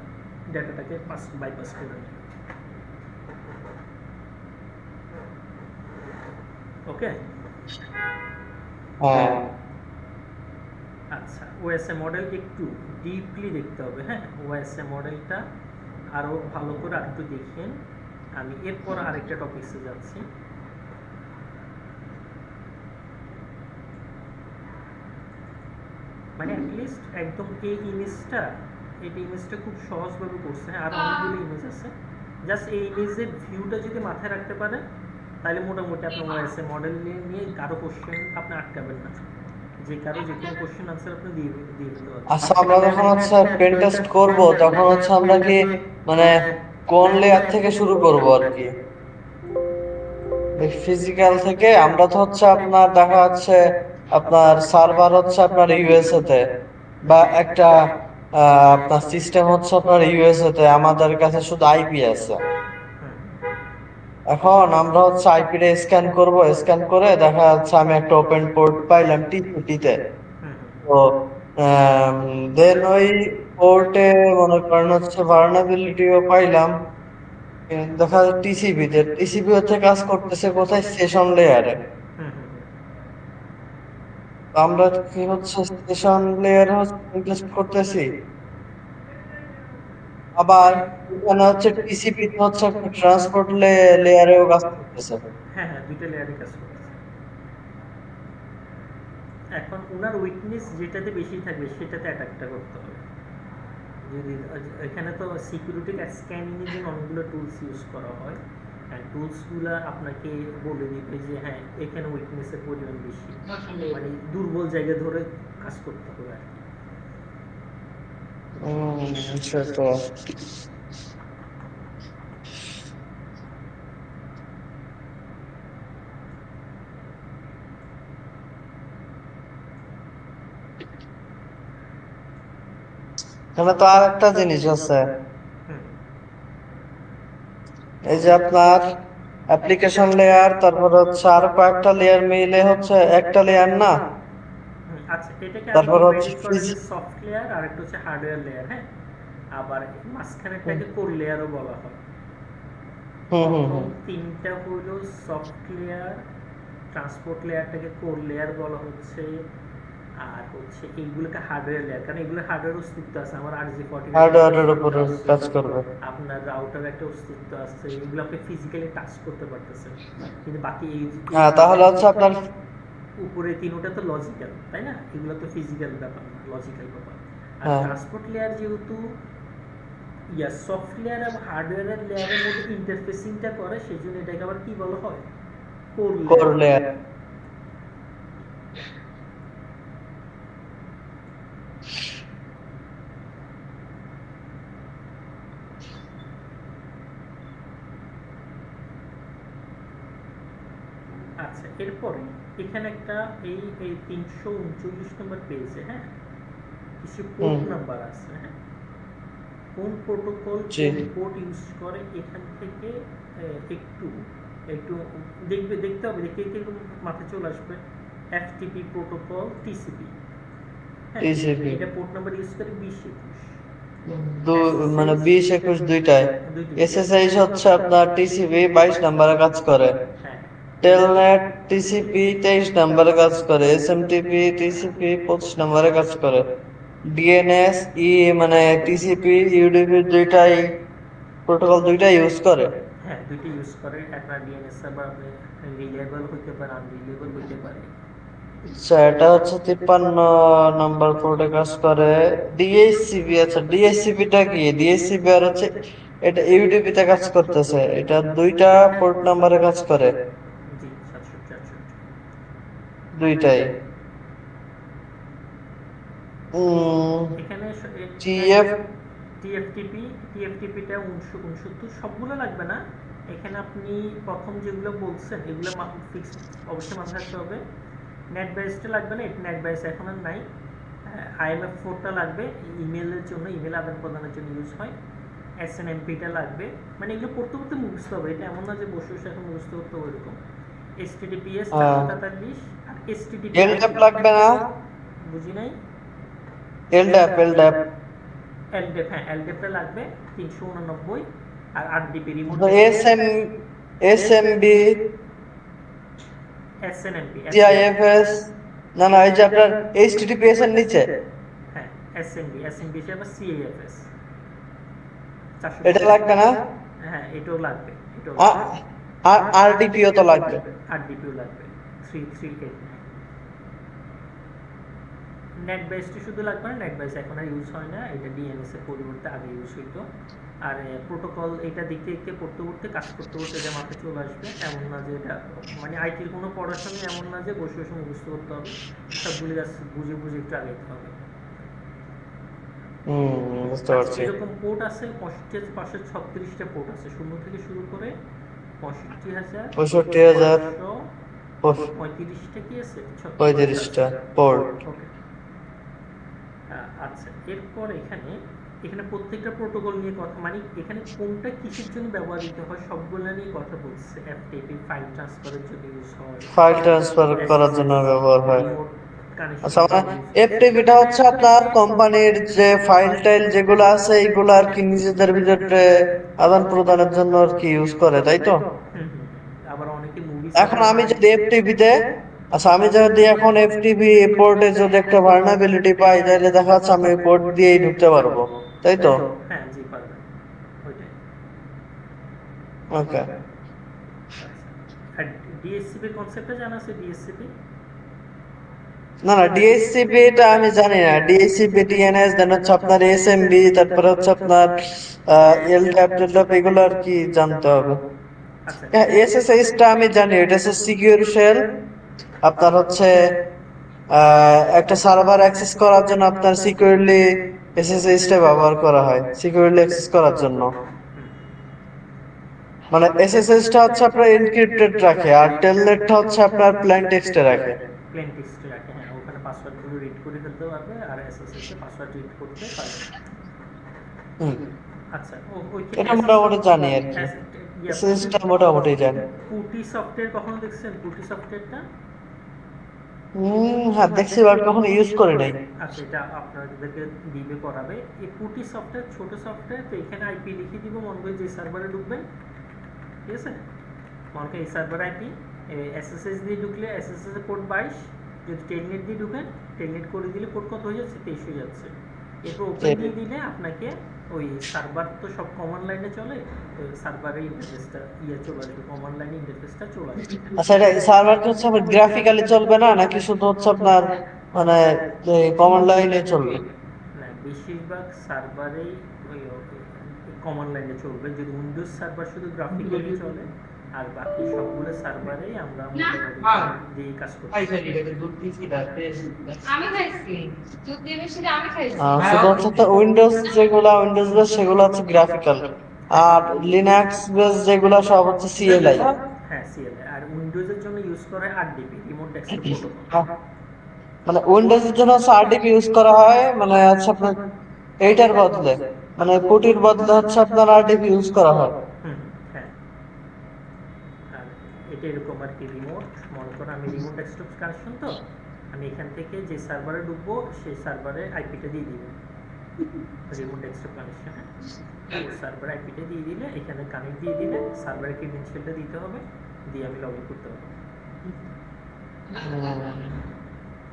ডাটাটাকে বাইপাস করে দেয় ওকে হ্যাঁ আচ্ছা ওএসএ মডেল একটু ডিপলি দেখতে হবে হ্যাঁ ওএসএ মডেলটা আরও ভালো করে আরেকটু দেখেন আমি এরপর আরেকটা টপিকসে যাচ্ছি মানে অ্যাটলিস্ট একদম এই ইমেজটা খুব সহজভাবে করছে হ্যাঁ আর অনেকগুলো ইমেজ আছে জাস্ট এই ইমেজের ভিউটা যদি মাথায় রাখতে পারেন তাহলে মোটামুটি আপনি ওএসএ মডেল নিয়ে কারো কোশ্চেন আপনি আটকাবেন না যে কারো যে কোনো কোশ্চেন আনসার আপনি দিয়ে দিতে পারবেন আচ্ছা আমরা যখন হচ্ছে পেন টেস্ট করবো তখন হচ্ছে আমরা কি মানে কোন লেয়ার থেকে শুরু করব আর কি ফিজিক্যাল থেকে আমরা তো হচ্ছে আপনার দেখা যাচ্ছে আপনার সার্ভার হচ্ছে আপনার ইউএসএ তে বা একটা আপনার সিস্টেম হচ্ছে আপনার ইউএসএ তে আমাদের কাছে শুধু আইপি আছে এখন আমরা হচ্ছে আইপি টা স্ক্যান করব স্ক্যান করে দেখা যাচ্ছে আমি একটা ওপেন পোর্ট পাইলাম টিসিপি তে তো দেন ওই পোর্টে মনে করেন হচ্ছে ভালনারেবিলিটিও পাইলাম দেখা যায় টিসিপি তে টিসিপি হচ্ছে কাজ করতেছে কোথায় সেশন লেয়ারে আমরা কি হচ্ছে সেশন লেয়ারে হচ্ছে করতেছি আবার এখানে হচ্ছে টিসিপি হচ্ছে ট্রান্সপোর্ট লেয়ারেও কাজ করতেছে হ্যাঁ দুইটা লেয়ারে কাজ করতেছে এখন ওনার উইকনেস যেটাতে বেশি থাকবে সেটাতে অ্যাটাকটা করতে হবে যদি এখানে তো সিকিউরিটি স্ক্যানিং এর জন্য অনেকগুলো টুলস ইউজ করা হয় অ্যান্ড টুলসগুলো আপনাকে বলে দিবে যে হ্যাঁ এখানে উইকনেসের পরিমাণ বেশি মানে দুর্বল জায়গা ধরে কাজ করতে হবে আর কি আচ্ছা তো এখানে তো আর একটা জিনিস আছে এই যে আপনার অ্যাপ্লিকেশন লেয়ার তারপর হচ্ছে আর কয়েকটা লেয়ার মিলে হচ্ছে একটা লেয়ার না আচ্ছা এটাকে তারপর আপনি হচ্ছে ডিভাইড করেন যে সফট লেয়ার আর একটা হচ্ছে হার্ডওয়্যার লেয়ার হ্যাঁ আবার মাঝখানেরটাকে কোর লেয়ারও বলা হয় প্রথম তিনটা হলো সফট লেয়ার ট্রান্সপোর্ট লেয়ারটাকে কোর লেয়ার বলা হচ্ছে আর হচ্ছে এইগুলোকে হার্ডওয়্যার লেয়ার কারণ এগুলো হার্ডওয়্যার অস্তিত্ব আছে আমার RJ45 হার্ডওয়্যারের উপর কাজ করবে আপনার রাউটার একটা অস্তিত্ব আছে এগুলো আপনি ফিজিক্যালি টাচ করতে পারতেছেন কিন্তু বাকি এই হ্যাঁ তাহলে হচ্ছে আপনার উপরে তিনটা তো লজিক্যাল তাই না এগুলো তো ফিজিক্যাল ব্যাপার না লজিক্যাল ব্যাপার আর হ্যাঁ। ট্রান্সপোর্ট লেয়ার যেহেতু সফট লেয়ার এবং হার্ডওয়্যারের লেয়ারের মধ্যে ইন্টারফেসিংটা করে সেই জন্য এটাকে আবার কি বলা হয় কোর লেয়ার আচ্ছা এরপরে এখানে একটা এই 339 নম্বর পেজে হ্যাঁ কিছু পোর্ট নাম্বার আছে হ্যাঁ কোন প্রোটোকল কোন পোর্ট ইউজ করে এখান থেকে একটু একটু দেখতে হবে দেখে কিন্তু মাথায় চলে আসবে FTP প্রোটোকল TCP এটা পোর্ট নাম্বার ইউজ করে 2021 মানে 20-21 দুইটাই SSH হচ্ছে আপনার TCP 22 নম্বরে কাজ করে টেলনেট TCP 23 নম্বরে কাজ করে SMTP TCP 25 নম্বরে কাজ করে DNS মানে TCP UDP দুইটাই প্রোটোকল দুইটাই ইউজ করে হ্যাঁ দুইটা ইউজ করে একটা DNS সার্ভার আপনি রিলায়েবল হতে পারে আনরিলায়েবল হতে পারে আচ্ছা এটা হচ্ছে 53 নম্বর পোর্টে কাজ করে DHCP আচ্ছা DHCP টা কি DHCP আর হচ্ছে এটা UDP তে কাজ করতেছে এটা দুইটা পোর্ট নম্বরে কাজ করে জি 768 দুইটাই এখানে TFTP টা 1969 সবগুলো লাগবে না এখানে আপনি প্রথম যেগুলো বলছেন এগুলো ফিক্স অবশ্যই মাথায় রাখতে হবে নেট বেসটা লাগবে না নেট বেস এখন আর নাই IMF পোর্টটা লাগবে ইমেলের জন্য, ইমেল আদান প্রদানের জন্য ইউজ হয়। SNMP-টা লাগবে, মানে এগুলো পড়তে পড়তে মুখস্থ হবে, এটা এমন না যে বসে বসে এখন মুখস্থ করতে হবে এরকম। HTTPS 443 আর HTTP LDAP লাগবে না? বুঝি নাই। LDAP LDAP, হ্যাঁ LDAP-টা লাগবে 389 আর 8DB remote SMB SNMP CIFS না না, এই যে আপনার HTTPS এর নিচে হ্যাঁ SNB হিসেবে CIFS এটা লাগবে না? হ্যাঁ এটাও লাগবে, আর RDPও তো লাগবে। RDPও লাগবে 338। নেট বেসটি শুধু লাগবে না, নেট বেস এখন আর ইউজ হয় না, এটা DNS এর পরিবর্তে আগে ইউজ হইতো। আর প্রোটোকল এটা দেখতে দেখতে পড়তে পড়তে কাজ করতে করতে এটা মাথায় চলে আসবে, এমন না যে এটা মানে আইটির কোনো পড়াশোনা এমন না যে বসে বসে মুখস্থ করতে হবে, সবগুলি বুঝে বুঝে একটু আগাইতে হবে। বুঝতে পারছি। এরকম পোর্ট আছে 6536টা পোর্ট আছে, শূন্য থেকে শুরু করে 65,035টা কি আছে, 35টা পোর্ট। আচ্ছা, এরপর এখানে প্রত্যেকটা প্রোটোকল নিয়ে কথা, মানে এখানে কোনটা কিসের জন্য ব্যবহৃত হয় সবগুলো নিয়ে কথা বলছে। FTP ফাইল ট্রান্সফারের জন্য ইউজ হয়, ফাইল ট্রান্সফার করার জন্য ব্যবহার হয়। আচ্ছা, মানে FTP-টা হচ্ছে আপনার কোম্পানির যে ফাইল টাইল যেগুলো আছে এইগুলো আর কি নিজেদের ভিতরে আদান প্রদানের জন্য আর কি ইউজ করে, তাই তো? আবার অনেকে মুভি, এখন আমি যদি FTP-তে আমি যদি এখন FTP পোর্টে যদি একটা ভালনারেবিলিটি পাই, তাহলে দেখা যাচ্ছে আমি পোর্ট দিয়েই ঢুকতে পারবো, তাই তো? হ্যাঁ জি পারবেন, ওইটাই। ওকে। আর DHCP কনসেপ্টটা জানা আছে? DHCP না না, DHCP টা আমি জানি না। DHCP, DNS, দেন হচ্ছে আপনার SMB, তারপরে হচ্ছে আপনার LDAP এগুলো আর কি জানতে হবে। হ্যাঁ, SSH টা আমি জানি, এটা হচ্ছে সিকিউর শেল। আপনার হচ্ছে একটা সার্ভার অ্যাক্সেস করার জন্য আপনার সিকিউরলি SSH টা ব্যবহার করা হয়, সিকিউরলি অ্যাক্সেস করার জন্য। মানে SSH টা হচ্ছে আপনার এনক্রিপ্টেড রাখে, আর টেলনেটটা হচ্ছে আপনার প্লেন টেক্সটে রাখে। প্লেন টেক্সটে রাখে, হ্যাঁ, ওখানে পাসওয়ার্ডগুলো রিড করে ফেলতে পারবে আর SSH এ পাসওয়ার্ড রিড করতে পারবে। আচ্ছা, এটা মোটামুটি জানি আর কি, SSH টা মোটামুটি জানি। পুটি সফটওয়্যার কখনো দেখছেন? পুটি সফটওয়্যারটা হ্যাঁ দেখছি, বাট কখনো ইউজ করে নাই। আচ্ছা, এটা আপনাদেরকে দিবে করাবে। এই পুটি সফটওয়্যার ছোট সফটওয়্যার, তো এখানে আইপি লিখে দিব, মনে করে যে সার্ভারে ঢুকবেন, ঠিক আছে, মনে করে এই সার্ভার আইপি, SSH দিয়ে ঢুকলে SSH এর পোর্ট 22, যদি টেলনেট দিয়ে ঢুকেন, টেলনেট করে দিলে পোর্ট কত হয়ে যাচ্ছে, 23 হয়ে যাচ্ছে। এরপর ওপেন দিয়ে দিলে আপনাকে ওই সার্ভার তো সব কমান্ড লাইনে চলে, তো সার্ভারের ইন্টারফেসটা চলে আসবে, কমান্ড লাইনে ইন্টারফেসটা চলে আসবে। আচ্ছা, এটা সার্ভার কি হচ্ছে আপনার গ্রাফিক্যালি চলবে না, নাকি শুধু হচ্ছে আপনার মানে কমান্ড লাইনে চলবে? না, বেশিরভাগ সার্ভারেই ওই কমান্ড লাইনে চলবে। যদি উইন্ডোজ সার্ভার শুধু গ্রাফিক্যালি চলে, আর বাকি সবগুলো সার্ভারেই আমরা দিয়ে কাজ করতে পারি। শুধু হচ্ছে উইন্ডোজ যেগুলা উইন্ডোজ বেস সেগুলো হচ্ছে গ্রাফিক্যাল, আর লিনাক্স বেস যেগুলো সব হচ্ছে CLI। হ্যাঁ CLI, আর উইন্ডোজের জন্য ইউজ করা হয় RDP, রিমোট ডেস্কটপ প্রোটোকল। মানে উইন্ডোজের জন্য হচ্ছে RDP ইউজ করা হয়, মানে হচ্ছে আপনার এইটার বদলে, মানে পুটির বদলে হচ্ছে আপনার RDP ইউজ করা হয়। হ্যাঁ, আর এটা এরকম আর কি, রিমোট, মনে করো আমি রিমোট ডেস্কটপ কানেকশন, তো আমি এখান থেকে যে সার্ভারে ঢুকবো সেই সার্ভারে আইপিটা দিয়ে দিব, রিমোট ডেস্কটপ কানেকশন, সার্ভার আইপিটা দিয়ে দিলে, এখানে কানেক্ট দিয়ে দিলে সার্ভারের ক্রেডেনশিয়ালটা দিতে হবে, দিয়ে আমি লগ ইন করতে পারবো।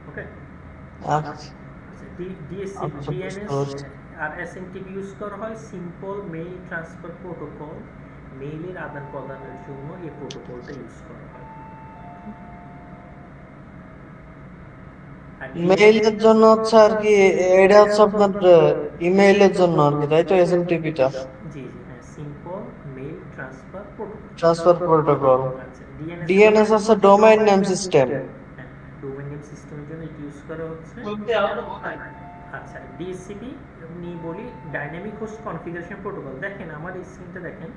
ওকে, আচ্ছা, DHCP, DNS আর SMTP ইউজ করা হয় সিম্পল মেইল ট্রান্সফার প্রোটোকল, মেইলের আদান প্রদানের জন্য এই প্রোটোকলটা ইউজ করা হয়। মেইলের জন্য হচ্ছে আর কি, এটা হচ্ছে আপনার ইমেইলের জন্য আর কি, তাই তো? SMTP টা জি জি, হ্যাঁ, সিম্পল মেইল ট্রান্সফার প্রোটোকল। আচ্ছা, DNS হচ্ছে ডোমেইন নেম সিস্টেম। হ্যাঁ, ডোমেইন নেম সিস্টেমের জন্য এটা ইউজ করা হচ্ছে। আচ্ছা, DHCP নিয়ে বলি, ডাইনামিক হোস্ট কনফিগারেশন প্রোটোকল। দেখেন আমার এই স্ক্রিনটা দেখেন,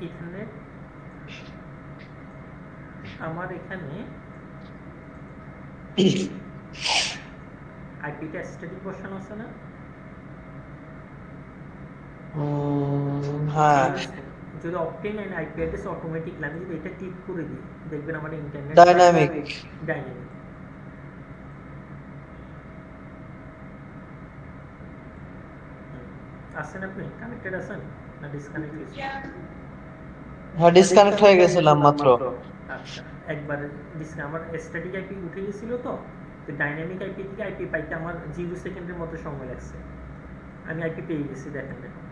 এখানে আমার এখানে আইপিটা স্ট্যাটিক বসানো আছে না? হ্যাঁ, যদি অপটেন এন্ড আইপি অ্যাড্রেস অটোমেটিক আমি যদি এটা ক্লিক করে দিই, দেখবেন আমার ইন্টারনেট ডাইনামিক। ডাইনামিক আছেন। আপনি কানেক্টেড আছেন না ডিসকানেক্ট হয়েছে? হ্যাঁ, ডিসকানেক্ট হয়ে গেছিলাম মাত্র। আচ্ছা, একবার আমার স্ট্যাটিক আইপি উঠে গেছিল, তো ডাইনামিক আইপি থেকে আইপি পাইতে আমার 0 সেকেন্ডের মতো সময় লাগছে। আমি আইপি পেয়ে গেছি, দেখেন দেখুন।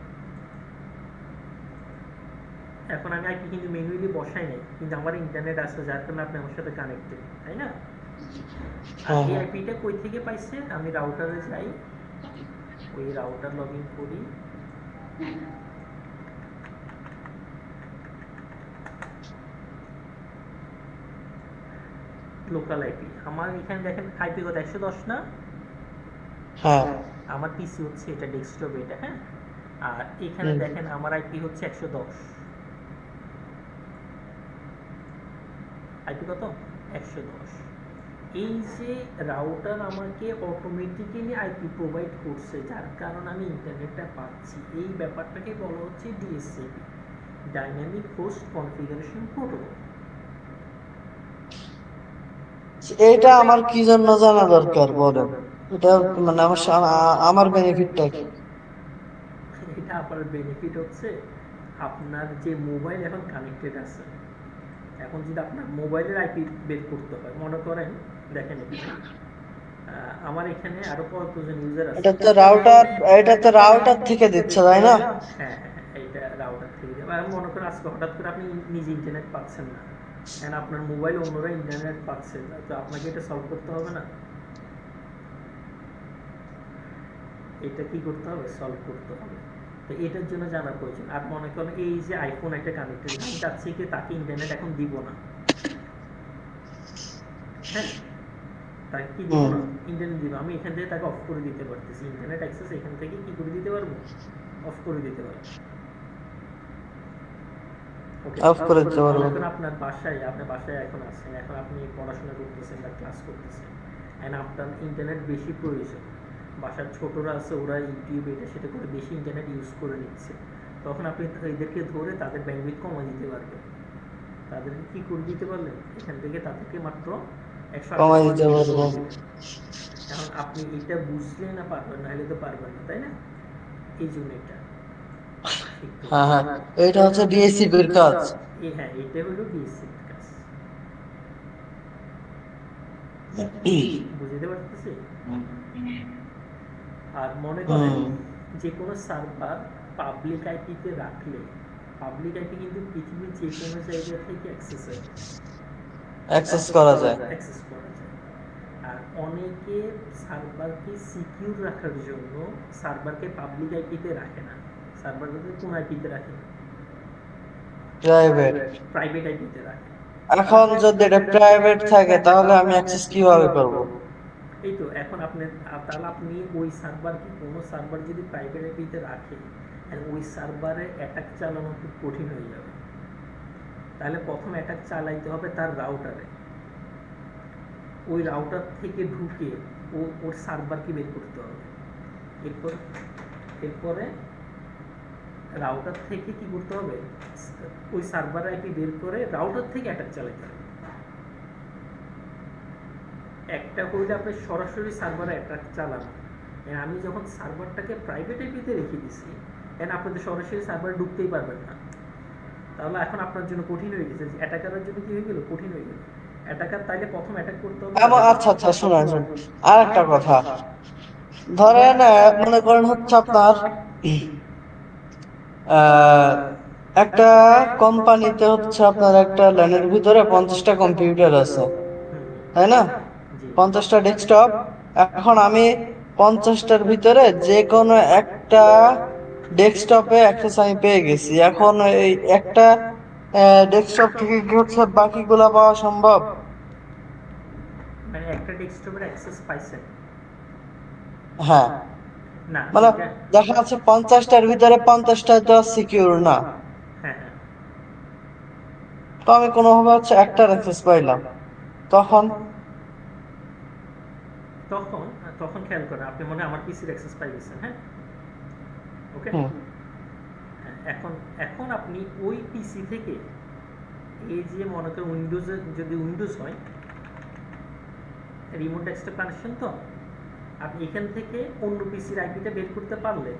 এখন আমি আইপি কিন্তু ম্যানুয়ালি বসাই নাই, কিন্তু আমার ইন্টারনেট আছে যার কারণে আপনি আমার সাথে কানেক্টেড, তাই না? আর এই আইপিটা কই থেকে পাইছে? আমি রাউটারে যাই, ওই রাউটার লগ ইন করি, লোকাল আইপি। আমার এখানে দেখেন আইপি কত, 110 না? হ্যাঁ, আমার পিসি হচ্ছে এটা, ডেস্কটপ এটা, হ্যাঁ। আর এখানে দেখেন আমার আইপি হচ্ছে 110। আইপি কত? 110। এই যে রাউটার আমাকে অটোমেটিক্যালি আইপি প্রোভাইড করছে, যার কারণে আমি ইন্টারনেটটা পাচ্ছি, এই ব্যাপারটাকে বলা হচ্ছে DSCP, dynamic host configuration protocol. এটা আমার কি জন্য জানা দরকার বলেন? এটা মানে আমার বেনিফিটটা কি? এটা আপনার বেনিফিট হচ্ছে, আপনার যে মোবাইল এখন কানেক্টেড আছে, এখন যদি আপনার মোবাইলের আইপি বের করতে হয়, মনে করেন দেখেন আমার এখানে আরো কতজন ইউজার আছে। এটা তো রাউটার থেকে দিচ্ছে, তাই না? হ্যাঁ, এইটা রাউটার থেকে দেবে। আর মনে করেন আজকে হঠাৎ করে আপনি নিজে ইন্টারনেট পাচ্ছেন না, এন্ড আপনার মোবাইল অন্যরা ইন্টারনেট পাচ্ছে না, তো আপনাকে এটা সলভ করতে হবে না? এটা কি করতে হবে? সলভ করতে হবে। তো এটার জন্য জানা প্রয়োজন। আর মনে করেন এই যে আইফোন একটা কানেক্টেড, আমি চাচ্ছি কি তাকে ইন্টারনেট এখন দিব না, হ্যাঁ, তাকে কি দিব না? ইন্টারনেট দিব। আমি এখান থেকে তাকে অফ করে দিতে পারতেছি, ইন্টারনেট অ্যাক্সেস এখান থেকে কি করে দিতে পারবো? অফ করে দিতে পারবো। আপনার বাসায়, আপনার বাসায় এখন আছেন, এখন আপনি পড়াশোনা করতেছেন বা ক্লাস করতেছেন, এন্ড আপনার ইন্টারনেট বেশি প্রয়োজন, বাসার ছোটরা আছে, ওরা ইউটিউব এটা সেটা করে বেশি ইন্টারনেট ইউজ করে নিচ্ছে, তখন আপনি এদেরকে ধরে তাদের ব্যান্ডউইথ কমিয়ে দিতে পারবেন। তাদেরকে কি করে দিতে পারলেন? এখান থেকে তাদেরকে মাত্র 100 এখন আপনি এটা বুঝলে না পারবেন, নাহলে তো পারবেন না, তাই না? এই জন্য এটা এটা হচ্ছে ডিএসসিপির কাজ। হ্যাঁ, এটা হলো ডিএসসিপির কাজ। বুঝতে পারতেছি? আর মনে করেন যে কোনো সার্ভার পাবলিক আইপিতে রাখলে, পাবলিক আইপি কিন্তু পৃথিবীর যে কোনো জায়গা থেকে অ্যাক্সেস করা যায়। আর অনেকে সার্ভারকে সিকিউর রাখার জন্য সার্ভারকে পাবলিক আইপিতে রাখে না, সার্ভারকে কোন আইপিতে রাখে? প্রাইভেট আইপিতে রাখে। এখন যদি এটা প্রাইভেট থাকে তাহলে আমি অ্যাক্সেস কিভাবে করব? এই তো এখন তাহলে আপনি ওই সার্ভারকে, কোনো সার্ভার যদি প্রাইভেট আইপিতে রাখে, ওই সার্ভারে অ্যাটাক চালানো খুব কঠিন হয়ে যাবে। তাহলে প্রথম অ্যাটাক চালাইতে হবে তার রাউটারে, ওই রাউটার থেকে ঢুকে ওর সার্ভারকে বের করতে হবে। এরপরে রাউটার থেকে কি করতে হবে? ওই সার্ভার আইপি বের করে রাউটার থেকে অ্যাটাক চালাতে হবে। একটা করলে আপনি সরাসরি সার্ভারে অ্যাটাক চালানো, আমি যখন সার্ভারটাকে প্রাইভেট আইপিতে রেখে দিছি, আপনি তো সরাসরি সার্ভারে ঢুকতেই পারবেন না। তাহলে এখন আপনার জন্য কঠিন হয়ে গেছে, অ্যাটাকারের জন্য কি হয়ে গেল? কঠিন হয়ে গেল। অ্যাটাকার তাইলে প্রথম অ্যাটাক করতে হবে। আচ্ছা শুনুন, আর একটা কথা ধরেন, মনে করেন হচ্ছে আপনার একটা কোম্পানিতে হচ্ছে আপনার একটা ল্যানের ভিতরে 50টা কম্পিউটার আছে, তাই না? 50টা ডেস্কটপ। এখন আমি 50টার ভিতরে যে কোনো একটা ডেস্কটপে অ্যাক্সেস আমি পেয়ে গেছি। এখন এই একটা ডেস্কটপ থেকে কি হচ্ছে বাকিগুলা পাওয়া সম্ভব? মানে একটা ডেস্কটপের অ্যাক্সেস পাইছেন? হ্যাঁ, না, মানে দেখা যাচ্ছে 50টার ভিতরে 50টা তো সিকিউর না। হ্যাঁ, তো আমি কোনোভাবে হচ্ছে একটার অ্যাক্সেস পাইলাম, তখন তখন তখন খেয়াল করেন আপনি মনে হয় আমার পিসির অ্যাক্সেস পাই গেছেন, হ্যাঁ ওকে। এখন এখন আপনি ওই পিসি থেকে এই যে মনে করেন উইন্ডোজে যদি উইন্ডোজ হয় রিমোট ডেস্কটপ কানেকশন, তো আপনি এখান থেকে অন্য পিসির আইপিটা বের করতে পারলে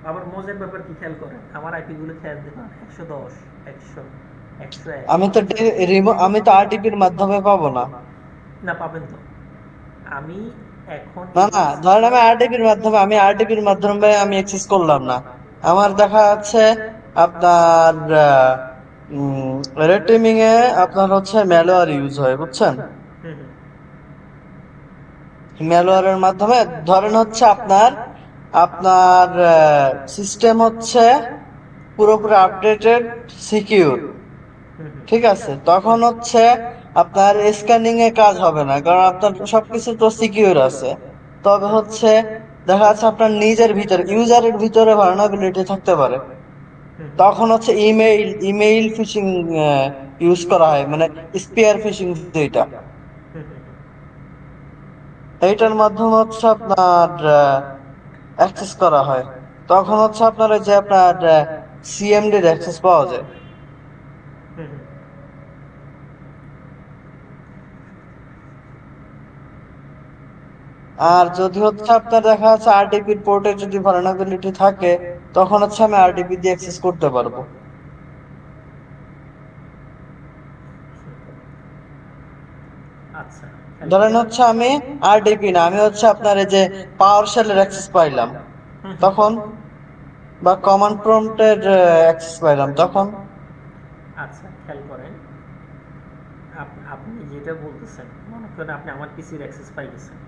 আবার মজার ব্যাপার কি খেয়াল করেন, আমার আইপিগুলো খেয়াল দেখুন 110 100 101। আমি তো আরটিপির মাধ্যমে পাবো না। না পাবেন তো। আমি এখন না ধরেন আমি আরটিপির মাধ্যমে আমি অ্যাক্সেস করলাম না, আমার দেখা যাচ্ছে আপনার রেড টিমিং এ আপনার হচ্ছে ম্যালওয়্যার ইউজ হয়, বুঝছেন? ম্যালওয়্যারের মাধ্যমে ধরেন হচ্ছে আপনার আপনার সিস্টেম হচ্ছে পুরোপুরি আপডেটেড, সিকিউর, ঠিক আছে, তখন হচ্ছে আপনার স্ক্যানিং এ কাজ হবে না, কারণ আপনার সবকিছু তো সিকিউর আছে। তবে হচ্ছে দেখা যাচ্ছে আপনার নিজের ভিতরে ইউজারের ভিতরে ভালনারেবিলিটি থাকতে পারে, তখন হচ্ছে ইমেইল ফিশিং ইউজ করা হয়, মানে স্পিয়ার ফিশিং যেটা, এইটার মাধ্যমে হচ্ছে আপনার অ্যাক্সেস করা হয়। তখন হচ্ছে আপনার ওই যে আপনার সিএমডি এর অ্যাক্সেস পাওয়া যায়। আর যদি হচ্ছে আপনার দেখা যাচ্ছে আরটিপি পোর্টে যদি ভালনারেবিলিটি থাকে, তখন হচ্ছে আমি আরটিপি দিয়ে অ্যাক্সেস করতে পারবো। আচ্ছা ধরেন হচ্ছে আমি আরটিপি না, আমি হচ্ছে আপনার এই যে পাওয়ার শেলের অ্যাক্সেস পাইলাম তখন, বা কমান্ড প্রম্পটের অ্যাক্সেস পাইলাম তখন। আচ্ছা খেয়াল করেন আপনি যেটা বলতেছেন, মনে করেন আপনি আমার পিসির অ্যাক্সেস পাই গেছেন,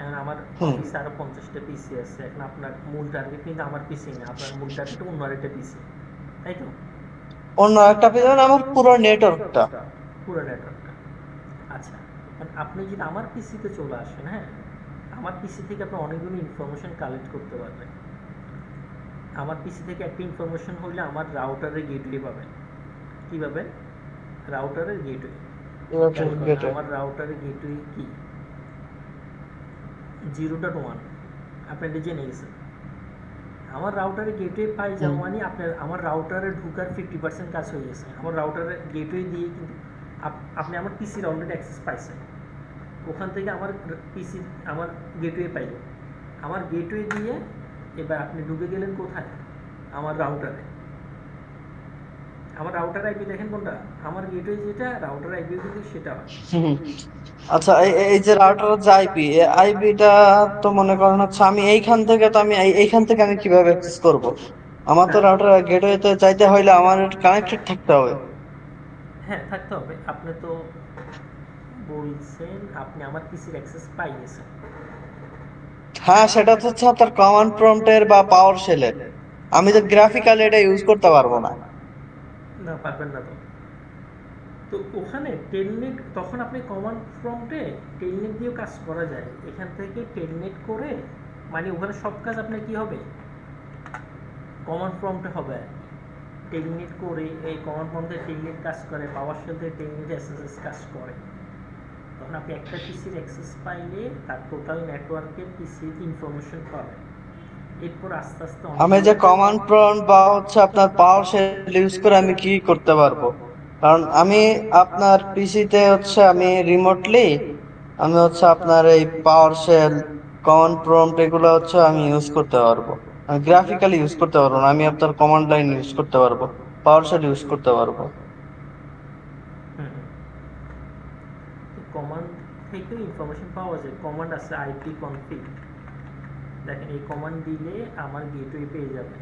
এখন আমার অফিসে আরো 50টা পিসি আছে, এখন আপনার মূল টার্গেট কিন্তু আমার পিসি না, আপনার মূল টার্গেট অন্য আরেকটা পিসি, তাই তো? অন্য একটা পিসি মানে আমার পুরো নেটওয়ার্কটা। আচ্ছা আপনি যদি আমার পিসিতে চলে আসেন, হ্যাঁ আমার পিসি থেকে আপনি অনেকগুলো ইনফরমেশন কালেক্ট করতে পারবেন। আমার পিসি থেকে একটা ইনফরমেশন হলে আমার রাউটারের গেটওয়ে পাবেন। কি পাবেন? রাউটারের গেটওয়ে। আমার রাউটারের গেটওয়ে কি 0.1, আপনি এটা জেনে গেছেন। আমার রাউটারে গেটওয়ে পাই যাওয়া মানে আপনার আমার রাউটারে ঢুকার 50% কাজ হয়ে গেছে। আমার রাউটারের গেটওয়ে দিয়ে কিন্তু আপনি আমার পিসির অলরেডি অ্যাক্সেস পাইছেন, ওখান থেকে আমার পিসি আমার গেটওয়ে পাইল, আমার গেটওয়ে দিয়ে এবার আপনি ঢুকে গেলেন কোথায়? আমার রাউটারে। আমার রাউটার আইপি দেখেন কোনটা, আমার গেটওয়ে যেটা রাউটার আইপি কিন্তু সেটা। আচ্ছা এই যে রাউটারের যে আইপি, এই আইপিটা তো মনে করেন হচ্ছে আমি এইখান থেকে আমি কিভাবে অ্যাক্সেস করব? আমার তো রাউটার গেটওয়েতে যাইতে হইলে আমার কানেক্টেড থাকতে হবে। হ্যাঁ থাকতে হবে। আপনি তো বলছেন আপনি আমার পিসির অ্যাক্সেস পাই গেছেন। হ্যাঁ সেটা তো হচ্ছে আপনার কমান্ড প্রম্পটের বা পাওয়ার শেলের, আমি তো গ্রাফিক্যালি এটা ইউজ করতে পারবো না। না পারবেন না তো। তো ওখানে টেলনেট, তখন আপনি কমান্ড প্রম্পটে টেলনেট দিয়েও কাজ করা যায়। এখান থেকে টেলনেট করে মানে ওখানে সব কাজ আপনার কি হবে কমান্ড প্রম্পটে হবে। টেলনেট করে এই কমান্ড প্রম্পটে টেলনেট কাজ করে, পাওয়ার শেল থেকে টেলনেট এসএসএস কাজ করে। তখন আপনি একটা পিসির অ্যাক্সেস পাইলে তার টোটাল নেটওয়ার্কের পিসির ইনফরমেশন পাবেন। এরপর আস্তে আস্তে আমি যে কমান্ড প্রম্পট বা হচ্ছে আপনার পাওয়ার শেল ইউজ করে আমি কি করতে পারবো? কারণ আমি আপনার পিসিতে হচ্ছে আমি রিমোটলি আমি হচ্ছে আপনার এই পাওয়ার শেল কমান্ড প্রম্পট এগুলো হচ্ছে আমি ইউজ করতে পারবো। আমি গ্রাফিক্যালি ইউজ করতে পারবো না, আমি আপনার কমান্ড লাইন ইউজ করতে পারবো, পাওয়ার শেল ইউজ করতে পারবো। কমান্ড থেকে ইনফরমেশন পাওয়া যায়। কমান্ড আছে আইপি কনফিগ, দেখেন এই কমান্ড দিলে আমার গেটওয়ে পেয়ে যাবে,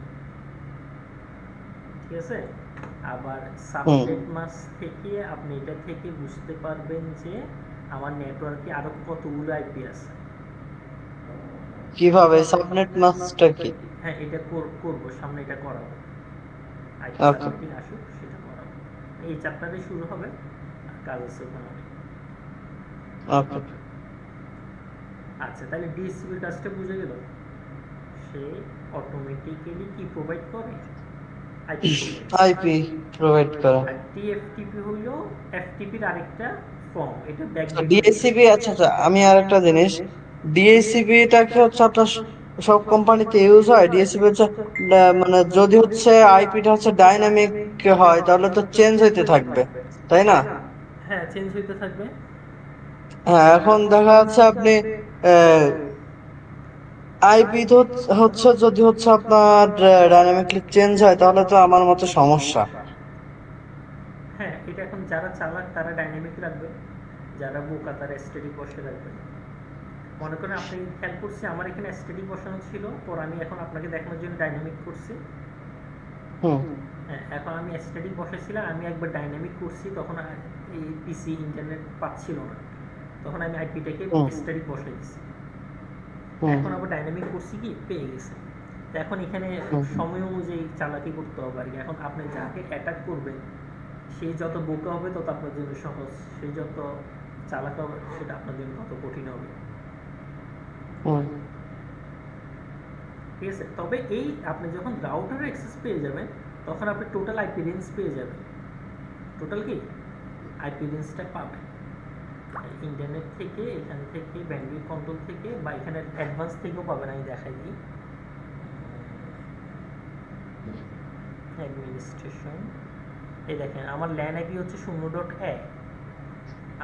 ঠিক আছে। আবার সাবনেট মাস্ক থেকে আপনি এটা থেকে বুঝতে পারবেন যে আমার নেটওয়ার্কে আরো কতগুলো আইপি আছে। কিভাবে? সাবনেট মাস্কটা কি? হ্যাঁ এটা করব, সামনে এটা করাবো। আইপি সাবনেটিং আসুক সেটা করাবো, এই চ্যাপ্টারে শুরু হবে, কাজ আছে ওখানে। ওকে আচ্ছা তাহলে ডিএসসিপির কাজটা বুঝে গেল। সে অটোমেটিক্যালি কি প্রোভাইড করে? আইপি প্রোভাইড করে। আর টিএফটিপি হলো এফটিপির আরেকটা ফর্ম, এটা ব্যাক ডিএসসিপি। আচ্ছা আমি আরেকটা জিনিস, ডিএসসিপি টাকে হচ্ছে আপনার সব কোম্পানিতে ইউজ হয়। ডিএসসিপি হচ্ছে মানে যদি হচ্ছে আইপিটা হচ্ছে ডাইনামিক হয় তাহলে তো চেঞ্জ হইতে থাকবে, তাই না? হ্যাঁ, চেঞ্জ হইতে থাকবে। হ্যাঁ, এখন দেখা যাচ্ছে আপনি আইপি তো হচ্ছে যদি হচ্ছে আপনার ডাইনামিকলি চেঞ্জ হয় তাহলে তো আমার মতে সমস্যা। হ্যাঁ, এটা এখন যারা চালাক তারা ডাইনামিক রাখবে, যারা বোকা তারা স্ট্যাটিক বসে রাখবে। মনে করেন আপনি খেয়াল করছি আমার এখানে স্ট্যাটিক বসানো ছিল, পর আমি এখন আপনাকে দেখানোর জন্য ডাইনামিক করছি। হুম হ্যাঁ, এখন আমি স্ট্যাটিক বসাইছিলাম, আমি একবার ডাইনামিক করছি, তখন এই পিসি ইন্টারনেট পাচ্ছিল না, তখন আমি আইপিটাকে হুম স্ট্যাটিক বসাই দিচ্ছি। হুম এখন আবার ডাইনামিক করছি কি পেয়ে গেছে। তো এখন এখানে হুম সময় অনুযায়ী চালাকি করতে হবে আর কি। এখন আপনি যাকে অ্যাটাক করবেন সে যত বোকা হবে তত আপনার জন্য সহজ, সে যত চালাক হবে সেটা আপনার জন্য তত কঠিন হবে। হুম ঠিক আছে, তবে এই আপনি যখন রাউটার অ্যাক্সেস পেয়ে যাবেন তখন আপনি টোটাল আইপি রেঞ্জ পেয়ে যাবেন। টোটাল কি আইপি রেঞ্জটা পাবেন ইন্টারনেট থেকে, এখান থেকে ব্যান্ডউইথ কন্ট্রোল থেকে, বা এখানে অ্যাডভান্স থেকেও পাবেন। আমি দেখাই দিই, অ্যাডমিনিস্ট্রেশন, এই দেখেন আমার ল্যান আইপি হচ্ছে 0.1,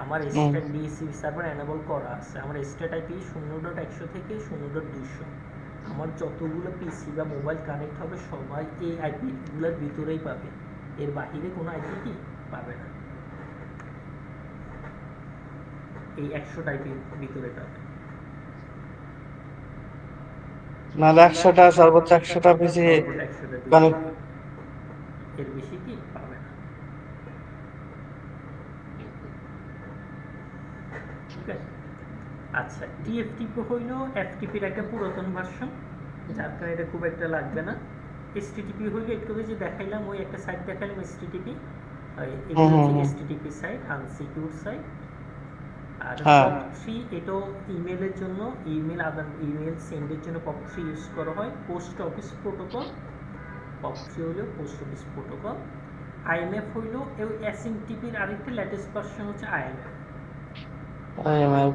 আমার স্টেট ডিএসসিপি সার্ভার এনেবল করা আছে। আমার স্টেট আইপি 0.100 থেকে 0.200। আমার যতগুলো পিসি বা মোবাইল কানেক্ট হবে সবাই এই আইপিগুলোর ভিতরেই পাবে, এর বাহিরে কোনো আইপি কি পাবে না, এই 100টা আইপির ভিতরে পাবে। নাহলে 100টা সর্বোচ্চ 100টা পিসি সর্বোচ্চ 100টার ভিতরে, কানেক্ট। এর বেশি কি পাবে না। ঠিক আছে, আচ্ছা টিএফটিপি হইল এফটিপির একটা পুরাতন ভার্সন, যার কারণে এটা খুব একটা লাগবে না। এসটিটিপি হইল একটু যে দেখাইলাম, ওই একটা সাইট দেখাইলাম এসটিটিপি, এগুলো হচ্ছে এসটিটিপি সাইট, আনসিকিউর সাইট। আর POP3 এটাও ইমেলের জন্য, ইমেল সেন্ডের জন্য POP3 ইউজ করা হয়। পোস্ট অফিস প্রোটোকল, POP3 হলো পোস্ট অফিস প্রোটোকল। আইএমএফ হইল এসএমটিপির আরেকটা লেটেস্ট ভার্সন হচ্ছে IMF,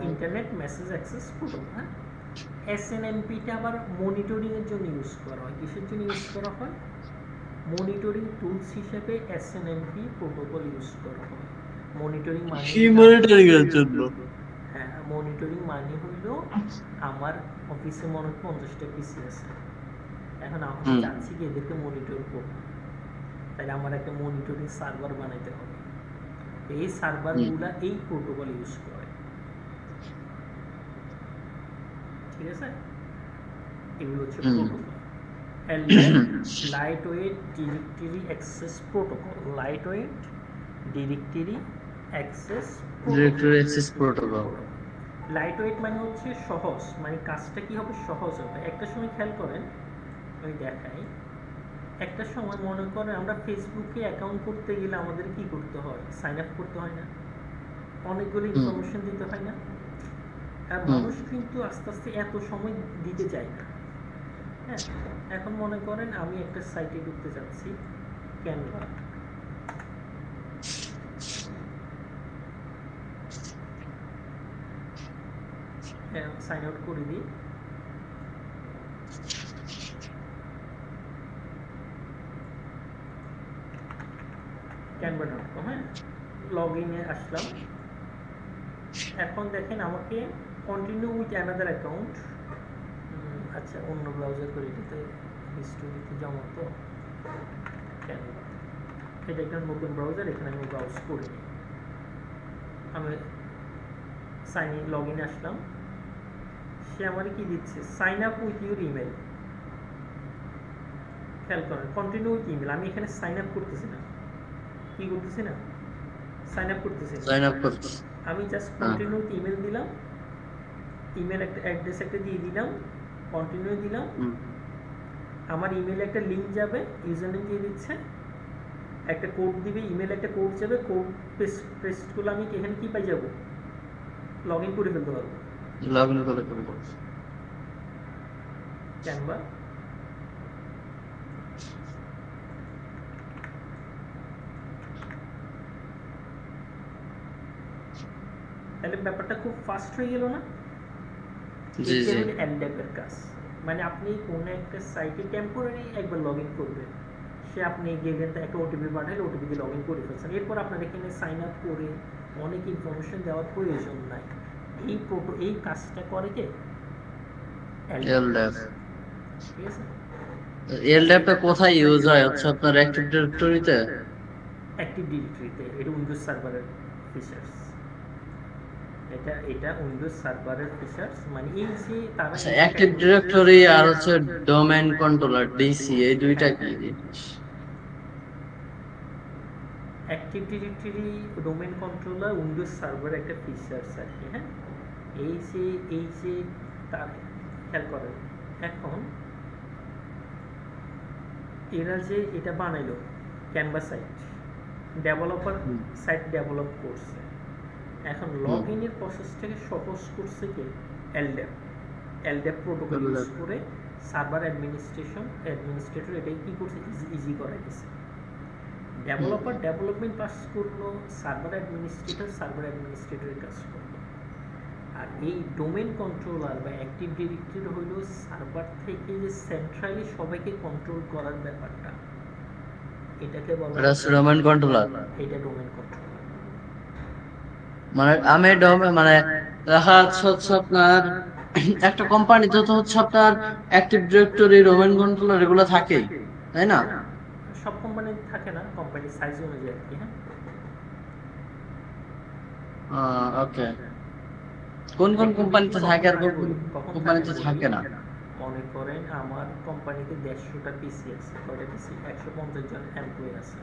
internet message access protocol. হ্যাঁ, এসএনএমপিটা আবার মনিটরিং এর জন্য ইউজ করা হয়। কিসের জন্য ইউজ করা হয়? মনিটরিং টুলস হিসেবে এসএনএমপি প্রোটোকল ইউজ করা হয়। মনিটরিং মানে কি মনিটরিং এর জন্য? হ্যাঁ, মনিটরিং মানে হইল আমার অফিসে মনে 50টা পিসি আছে, এখন আমি চাচ্ছি কি এদেরকে মনিটর করব, তাই আমার একটা মনিটরিং সার্ভার বানাইতে হবে। এই সার্ভারগুলা এই প্রোটোকল ইউজ করে। ঠিক আছে, এগুলো হচ্ছে protocol. Light weight directory access protocol, light weight directory access protocol. Light weight মানে হচ্ছে সহজ, মানে কাজটা কি হবে, সহজ হবে। একটা সময় খেয়াল করেন, আমি দেখাই, একটা সময় মনে করেন আমরা ফেসবুকে অ্যাকাউন্ট করতে গেলে আমাদের কি করতে হয়, সাইন আপ করতে হয় না, অনেকগুলো ইনফরমেশন দিতে হয় না। আর মানুষ কিন্তু আস্তে আস্তে এত সময় দিতে চায় না। হ্যাঁ, এখন মনে করেন আমি একটা সাইটে ঢুকতে যাচ্ছি, ক্যানভা, সাইন আউট করে দিই। canva.com, হ্যাঁ, লগ ইনে আসলাম। এখন দেখেন আমাকে কন্টিনিউ উইথ অ্যানাদার অ্যাকাউন্ট, আচ্ছা অন্য ব্রাউজার করে এটাতে হিস্টোরিতে জমা, তো ক্যানভা, এটা একটা নতুন ব্রাউজার, এখানে আমি ব্রাউজ করি। আমি সাইন ইন, লগ ইনে আসলাম, সে আমার কি দিচ্ছে, sign up with your email. খেয়াল করেন, কন্টিনিউ উইথ ইমেল, আমি এখানে সাইন আপ করতেছি না, কি করতেছি না, সাইন আপ করতেছি না, আমি জাস্ট কন্টিনিউ উইথ ইমেল দিলাম, ইমেল একটা অ্যাড্রেস একটা দিয়ে দিলাম, কন্টিনিউ দিলাম। আমার ইমেলে একটা লিঙ্ক যাবে, ইউজার নেম দিয়ে দিচ্ছে, একটা কোড দিবে, ইমেল একটা কোড যাবে, কোড পেস্ট করলে আমি এখানে কি পাই যাব, লগ ইন করে ফেলতে পারবো। ক্যানভা, তাহলে ব্যাপারটা খুব ফাস্ট হয়ে গেল না? জি জি হলো এলড্যাপের কাজ। মানে আপনি কোনো একটা সাইটে টেম্পোরারি একবার লগ ইন করবেন, সে আপনি গেলেন তো একটা ওটিপি পাঠালে ওটিপি দিয়ে লগ ইন করে ফেলছেন, এরপর আপনার এখানে সাইন আপ করে অনেক ইনফরমেশন দেওয়ার প্রয়োজন নাই। এই কাজটা করে কে? এলড্যাপ। ঠিক আছে। এলড্যাপটা কোথায় ইউজ হয়? হচ্ছে আপনার অ্যাক্টিভ ডিরেক্টরিতে? অ্যাক্টিভ ডিরেক্টরিতে। এটা উইন্ডোজ সার্ভারের ফিচার্স। এটা উইন্ডোজ সার্ভারের ফিচার্স। মানে এই যে তারা আচ্ছা, অ্যাক্টিভ ডিরেক্টরি আর হচ্ছে ডোমেইন কন্ট্রোলার ডিসি, এই দুইটা কি জিনিস? Active directory domain controller Windows সার্ভারের একটা ফিচার্স আর কি। হ্যাঁ, এই যে তার খেয়াল করেন। এখন এরা যে এটা বানাইলো Canva site, developer site develop করছে, এখন লগ ইনের প্রসেসটাকে সহজ করছে কে? এলড্যাপ প্রোটোকল ইউজ করে সার্ভার অ্যাডমিনিস্ট্রেটর এটাই কি করছে? ইজি করে দিছে। ডেভেলপার ডেভেলপমেন্ট পাস করলো, সার্ভার অ্যাডমিনিস্ট্রেটরের কাজ করলো। আর এই ডোমেইন কন্ট্রোলার বা অ্যাক্টিভ ডিরেক্টরি হলো সার্ভার থেকে যে সেন্ট্রালি সবাইকে কন্ট্রোল করার ব্যাপারটা, এটাকে বলা হয় ডোমেইন কন্ট্রোলার। এটা ডোমেইন কন্ট্রোলার। মানে আমি মানে দেখা যাচ্ছে আপনার একটা কোম্পানিতে তো হচ্ছে আপনার অ্যাক্টিভ ডিরেক্টরি, ডোমেইন কন্ট্রোলার এগুলো থাকেই, তাই না? সব কোম্পানি থাকে না, কোম্পানির সাইজ অনুযায়ী আর কি। হ্যাঁ, ওকে। কোন কোন কোম্পানিতে থাকে আর কোন কোন কোম্পানিতে থাকে না? মনে করেন আমার কোম্পানিতে 150টা পিসি আছে। কয়টা পিসি? 150 জন এমপ্লয়ি আছে।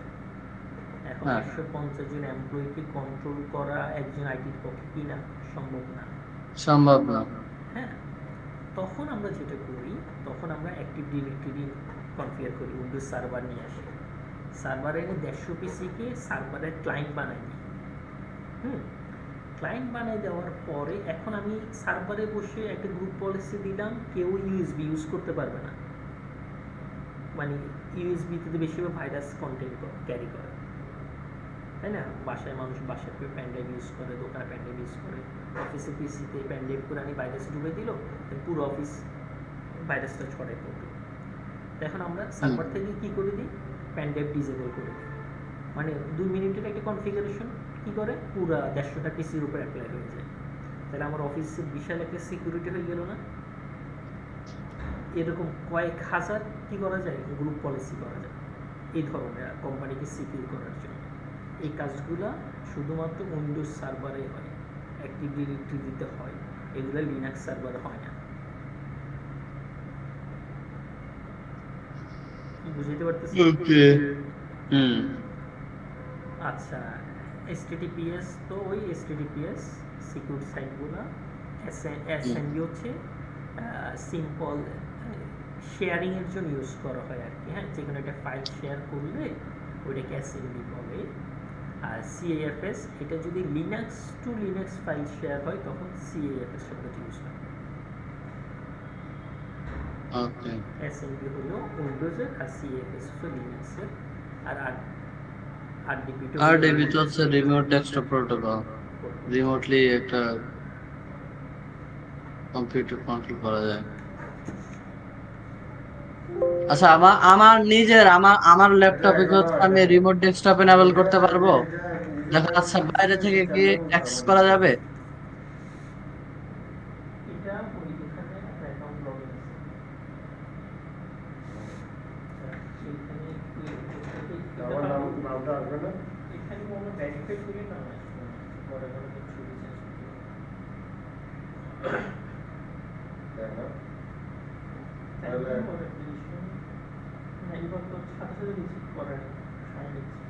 এখন 150 জন এমপ্লয়িকে কন্ট্রোল করা একজন আইটির পক্ষে কি না? সম্ভব না। হ্যাঁ, তখন আমরা যেটা করি, তখন আমরা অ্যাক্টিভ ডিরেক্টরি কনফিগার করি, উইন্ডোজ সার্ভার নিয়ে আসি। সার্ভারে এনে 150 পিসিকে সার্ভারের ক্লায়েন্ট বানাই দিই। ক্লায়েন্ট বানাই দেওয়ার পরে এখন আমি সার্ভারে বসে একটা গ্রুপ পলিসি দিলাম, কেউ ইউএসবি ইউজ করতে পারবে না। মানে ইউএসবিতে তো বেশিরভাগ ভাইরাস কন্টেন্ট ক্যারি করে, তাই না? বাসায় মানুষ বাসায় প্যান ড্রাইভ ইউজ করে, দোকানে প্যান ড্রাইভ ইউজ করে, অফিসে পিসিতে প্যান ড্রাইভ করে আনি ভাইরাস ঢুকে দিল, পুরো অফিস ভাইরাসটা ছড়াই পড়বে। এখন আমরা সার্ভার থেকে কি করে দিই? প্যান ড্রাইভ ডিসেবল করে দিই। মানে 2 মিনিটের একটা কনফিগারেশন কি করে পুরো 150টা পিসির উপর অ্যাপ্লাই হয়ে যায়। তাহলে আমার অফিসের বিশাল একটা সিকিউরিটি হয়ে গেল না? এরকম কয়েক হাজার কি করা যায়? গ্রুপ পলিসি করা যায় এই ধরনের কোম্পানিকে সিকিউর করার জন্য। এই কাজগুলো শুধুমাত্র উইন্ডোজ সার্ভারে হয়, অ্যাক্টিভ ডিরেক্টরিতে হয়, এগুলো লিনাক্স সার্ভারে হয় না। বুঝতে পারতেছি? আচ্ছা, HTTPS তো ওই HTTPS সিকিউর সাইটগুলো। SMB হচ্ছে সিম্পল শেয়ারিংয়ের জন্য ইউজ করা হয় আর কি। হ্যাঁ, যেখানে একটা ফাইল শেয়ার করলে ওইটাকে SMB বলে। আর CAFS, এটা যদি Linux to Linux file share হয় তখন CAFS শব্দটি ইউজ হয়। SMB হলো উইন্ডোজের আর CAFS হলো লিনাক্সের। আর RDP তো হচ্ছে রিমোট ডেস্কটপ প্রোটোকল, রিমোটলি একটা কম্পিউটার কন্ট্রোল করা যায়। আচ্ছা, আমার নিজের আমার ল্যাপটপে কি আমি রিমোট ডেস্কটপ এনেবল করতে পারবো? দেখা যাচ্ছে বাইরে থেকে কি অ্যাক্সেস করা যাবে? এটা ওই এখানে একটা অ্যাকাউন্ট লগইন আছে, এখানে নামটা আসবে না, এখানে কোনো ভেরিফাই করে নাম আসবে না, পরে পরে কিছু রিসার্চ তাহলে পরে ডিলিশন না, এবার তো সাথে সাথে রিসিভ করার সময় নিচ্ছে।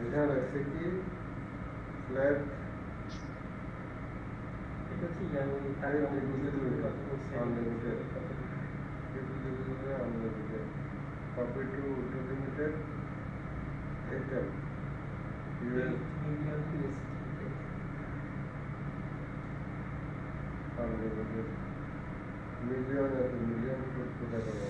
এখানে আছে কি ফ্ল্যাট, এটা কি আমি তাই আমি বুঝতে দিই unlimited, unlimited copy to limited এটা US million PS unlimited million এত মিলিয়ন কোথায় পাবো?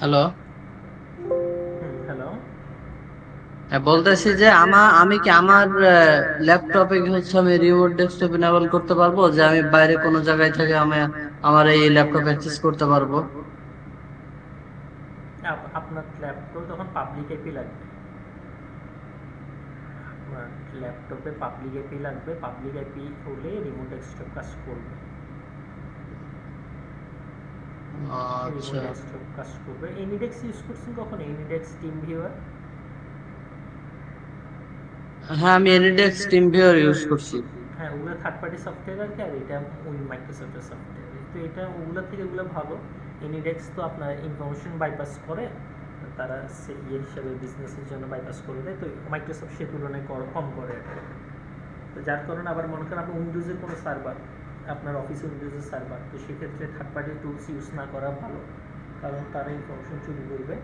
Hello, hello. বলতেছি যে আমি কি আমার ল্যাপটপে হচ্ছে আমি রিমোট ডেস্কটপ এনেবল করতে পারবো, যে আমি বাইরে কোনো জায়গায় থেকে আমি আমার এই ল্যাপটপ অ্যাক্সেস করতে পারবো? আপনার ল্যাপটপ তখন পাবলিক আইপি লাগবে। আপনার ল্যাপটপে পাবলিক আইপি লাগবে। পাবলিক আইপি হলে রিমোট ডেস্কটপ কাজ করবে। রিমোট আচ্ছা, ডেস্কটপ কাজ করবে। এনিডেক্স ইউজ করছেন কখনো? AnyDesk team viewer? হ্যাঁ আমি এনিডেক্স টিম ভিউয়ার ইউজ করছি। হ্যাঁ, ওগুলো থার্ড পার্টি সফটওয়্যার আর কি, আর এটা ওই মাইক্রোসফটের সফটওয়্যার। তো এটা ওগুলো থেকে ওগুলো ভালো। এনিডেক্স তো আপনার ইনফরমেশন বাইপাস করে, তারা ইয়ে হিসাবে বিজনেসের জন্য বাইপাস করে দেয়। তো মাইক্রোসফট সে তুলনায় কম করে আর কি। তো যার কারণে আবার মনে করেন আপনার উইন্ডোজের কোনো সার্ভার, আপনার অফিস উইন্ডোজের সার্ভার, তো সেক্ষেত্রে থার্ড পার্টি টুলস ইউজ না করা ভালো, কারণ তারা ইনফরমেশন চুরি করবে।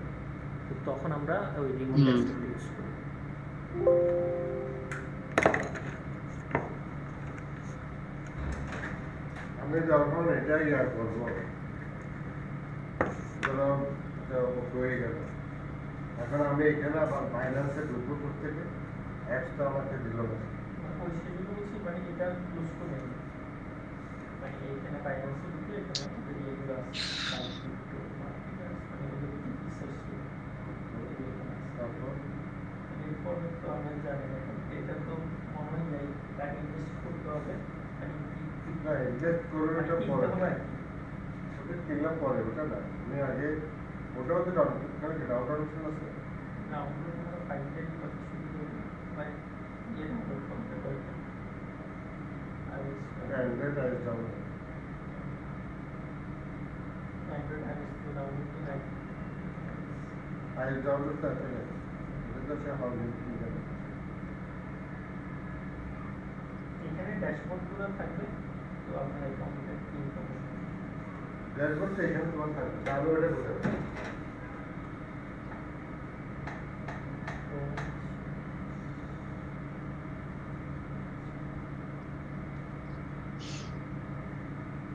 তো তখন আমরা ওই রিমোট ডেস্কটপ ইউজ করি। আমি যখন এটা ইয়া করবো, ধরো হয়ে গেল, এখন আমি এখানে আবার বাইন্যান্সে ঢুকবো থেকে অ্যাপসটা আমাকে দিল না। ওই সেগুলো বলছি, মানে এটা ক্লোজ করে নিন। মানে এইখানে বাইন্যান্সে ঢুকে এখানে আমাদের ইয়েগুলো আছে, ক্রিপ্টো মার্কেট, মানে এগুলো রিসার্চ করি। তারপর এরপর তো আমরা জানি না, এটা তো মনে হয় নাই, টাকা ইনভেস্ট করতে হবে। না ইনভেস্ট করবে ওটা পরে, ওটা কিনলাম পরে, ওটা না আমি আগে ওটাও তো ডাউন অপশন আছে। না, ওগুলো তোমার ফাইলটাই করতে শুরু করবে, মানে ইয়ে ডাউনলোড করতে পারবে। অ্যান্ড্রয়েড আইস ডাউন, অ্যান্ড্রয়েড আইস তো ডাউনলোড তো নাই। আইস ডাউনলোড তো আছে না, এটা তো সে হবে কি জানে। এখানে ড্যাশবোর্ডগুলো থাকবে, তো আপনার অ্যাকাউন্টের ইনফরমেশন। ড্যাশবোর্ড তো এখানে তোমার থাকবে, তাহলে ওটা কোথায় পাবে?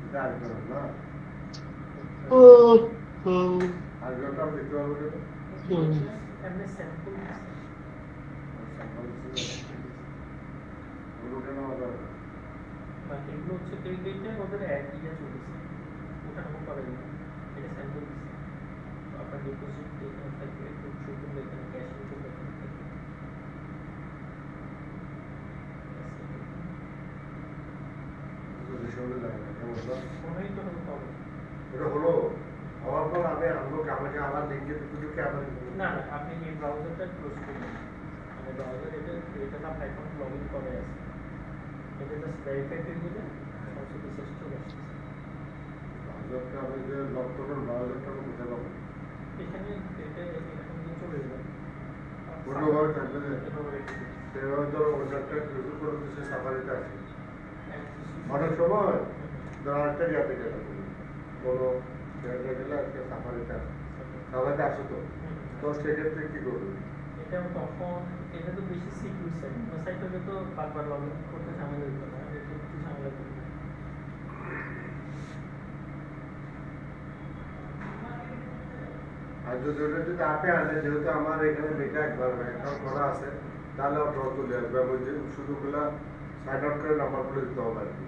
এটা আসবে না, আসবে ওটা আমি দেখতে পারবো কেন? এমনি স্যাম্পল ওগুলো কেন আবার মানে এগুলো হচ্ছে এইটা ওদের অ্যাড দিয়ে চলেছে, ওটা আমার করা যায় না। এটা স্যাম্পল দিচ্ছে। আপনার ডিপোজিট এখানে থাকবে, শুরু করলে এখানে ক্যাশ ইনপুট এখানে থাকবে। বিষয়গুলো লাগে না কেমন না? মনেই তো হলো পাবো। এটা হলো হওয়ার পর আমি আমাকে আবার লিঙ্কে ঢুকে আবার না না, আপনি এই ব্রাউজারটা ক্লোজ করবেন। মানে ব্রাউজার এটা আপনার অ্যাকাউন্ট লগ ইন করে আছে, এটা জাস্ট ভেরিফাই করে দিলে সমস্ত রিসার্চ চলে আসছে। ব্রাউজারটা আমি যে লক করবেন, ব্রাউজারটা আমি কোথায় পাবো? এখানে এটা এখান দিয়ে চলে যাবে। কোনোভাবে থাকবে যে এভাবে রেখে দিন। সেভাবে ধরো ওটারটা ক্লিক করে দিচ্ছে, সাফারিতে আছে হ্যাঁ, অনেক সময়। ধরো আরেকটা ইয়াতে গেলে কোনো জায়গায় গেলে আজকে সাফারিতে আসে, সাফারিতে আসো তো, তো সেক্ষেত্রে কি করবে? এটা তখন এটা তো বেশি সিকিউর সাইট, অন্য সাইট হলে তো বারবার লগ ইন করতে ঝামেলা হতো না, এটা একটু ঝামেলা করবে। আর যদি ওটা যদি আপে আনে, যেহেতু আমার এখানে মেটা একবার অ্যাকাউন্ট করা আছে, তাহলে আপনার চলে আসবে। আমি যে শুধুগুলা সাইন আউট করে নাম্বারগুলো দিতে হবে আর কি।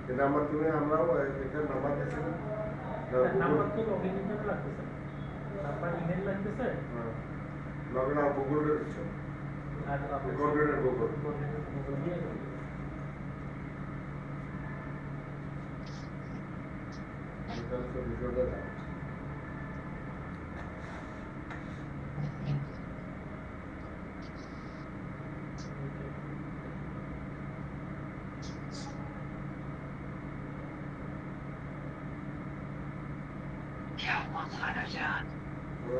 এই নাম্বার তুমি আমরাও এখানে নাম্বার দিয়েছি না, নাম্বার তো লগ ইনের জন্য লাগতেছে, নাম্বার ইমেল লাগতেছে, লগ ইন আর গুগল দিচ্ছ, আর আপনার কম্পিউটার গুগল। গুগল দিয়ে তাহলে তো বিষয়টা যায়।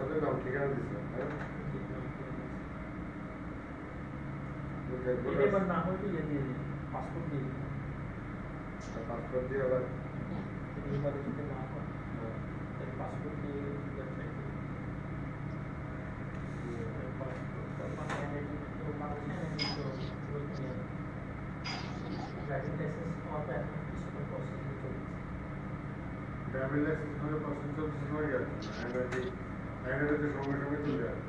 ওদের নাম ঠিকানা দিচ্ছে হ্যাঁ এটা এবার না হলে ইয়ে দিয়ে দিন, পাসপোর্ট দিয়ে দিন। পাসপোর্ট দিয়ে আবার এবারে যদি না হয় তাহলে পাসপোর্ট দিয়ে ওয়েবসাইট ড্রাইভিং লাইসেন্স আমার এখন কিছুটা প্রসেসিং চলছে। ড্রাইভিং লাইসেন্স করে প্রসেস চলছে হয়ে গেছে আইনআইডিতে সঙ্গে সঙ্গে চলে যাবে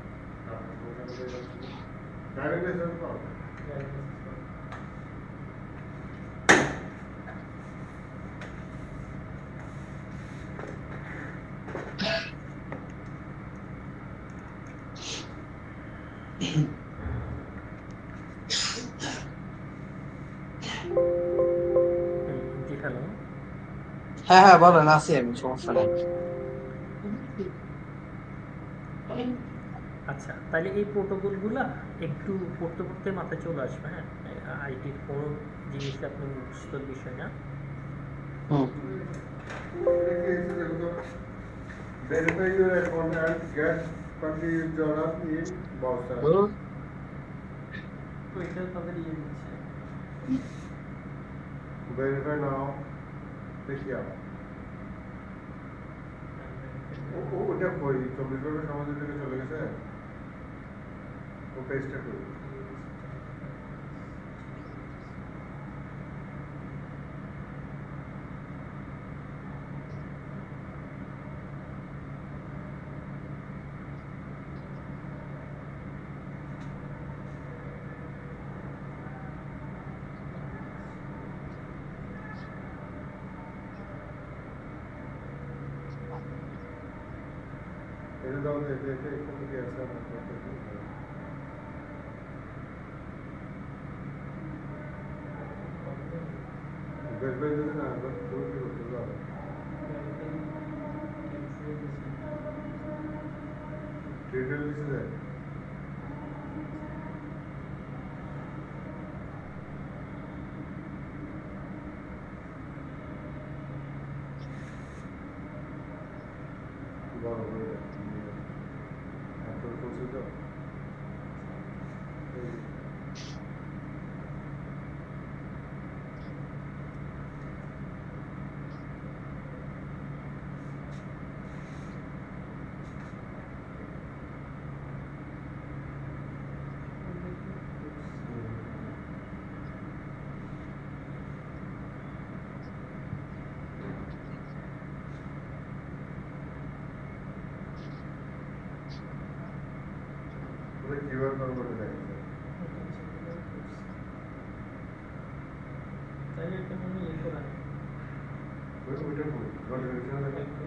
ড্রাইভিং লাইসেন্স পাও ড্রাইভিং লাইসেন্স জি হ্যালো। হ্যাঁ হ্যাঁ বলেন, আছি আমি, সমস্যা নেই। আচ্ছা, তাহলে এই প্রোটোকলগুলো একটু পড়তে পড়তে মাথায় চলে আসবে। হ্যাঁ, আইটির কোনো জিনিস আপনার মুখস্থর বিষয় না। হুম। Verify your account and get $20 in voucher. তো এটা তাদের ইয়ে দিচ্ছে। Verify now. দেখি ওটা কই 24 ঘন্টা সমাজের থেকে চলে গেছে ও পেজটা কই এটা দাও এখান থেকে আসা verify যদি না তুমি কি করতে পারো ডিটেল লিখে দেয় বড় করে আপলোড করছে তো কিউআর কোড করে দেয় তাহলে এটা মনে ইয়ে করা ওইটা কই নোটিফিকেশন দেখে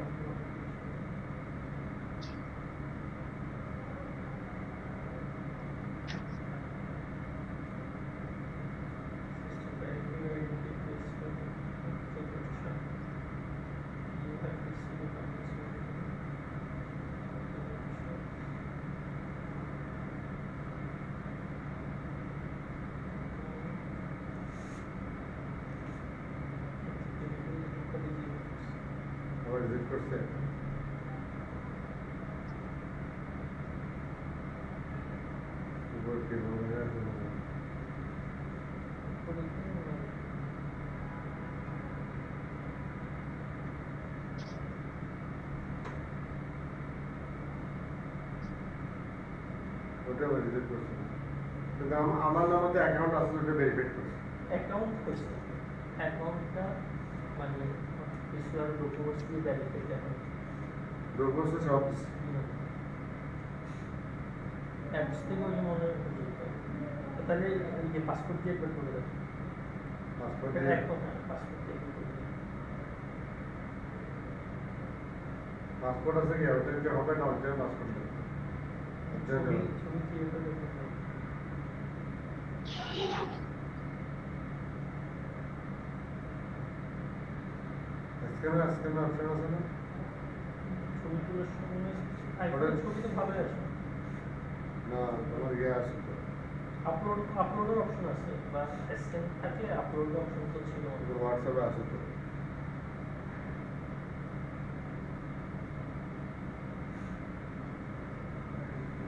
আবার রিজেক্ট করছে উপর কি বলে আছে ওটা আবার রিজেক্ট করছে কিন্তু আমার নামে অ্যাকাউন্ট আছে ওটা ভেরিফাই করছে অ্যাকাউন্ট হয়েছে, অ্যাকাউন্টটা মানে কিছু আর ডকুমেন্টস দিয়ে ভ্যারিফাই এখন ডকুমেন্টস সব অ্যাপস থেকে ওই মনে হয় তাহলে এই যে পাসপোর্ট দিয়ে একবার করে দেবো পাসপোর্ট এখন হ্যাঁ পাসপোর্ট দিয়ে একবার করে দেবো। পাসপোর্ট আছে কি ওটা যে হবে না ওটা পাসপোর্ট ছবি দিয়ে তো দেখুন স্ক্যানার অপশন আছে না ছবি তোলার সময় আইফোনের ছবি তো ভালোই আসে। না তোমার ইয়ে আছে তো আপলোডের অপশন আছে বা স্ক্যান থাকলে আপলোড অপশন তো ছিল হোয়াটসঅ্যাপে আছে তো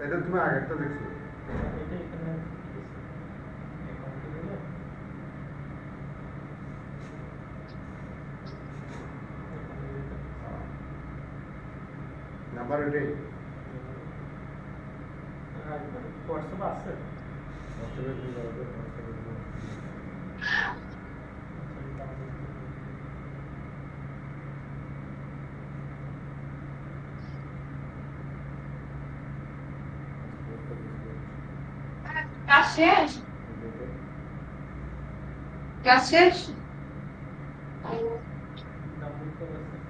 এটা তুমি আগেরটা দেখছো? এটা এখানে অ্যাকাউন্টে গেলে নাম্বার এটাই হোয়াটসঅ্যাপ আছে হোয়াটসঅ্যাপে তুমি যাবে হোয়াটসঅ্যাপে কাজ শেষ? কাজ শেষ? ডাউনলোড করা আছে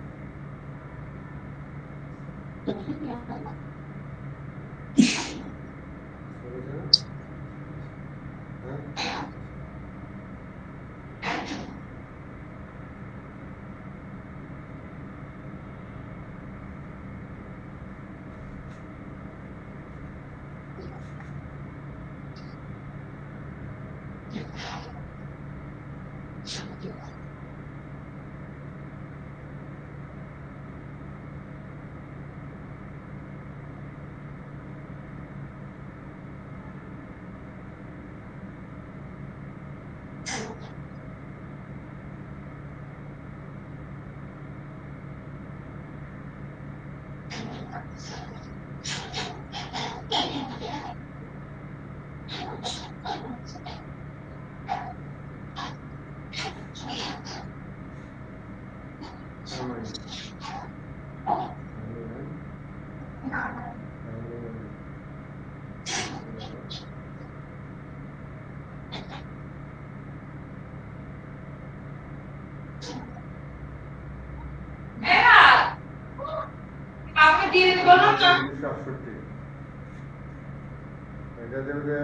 এটা দেবে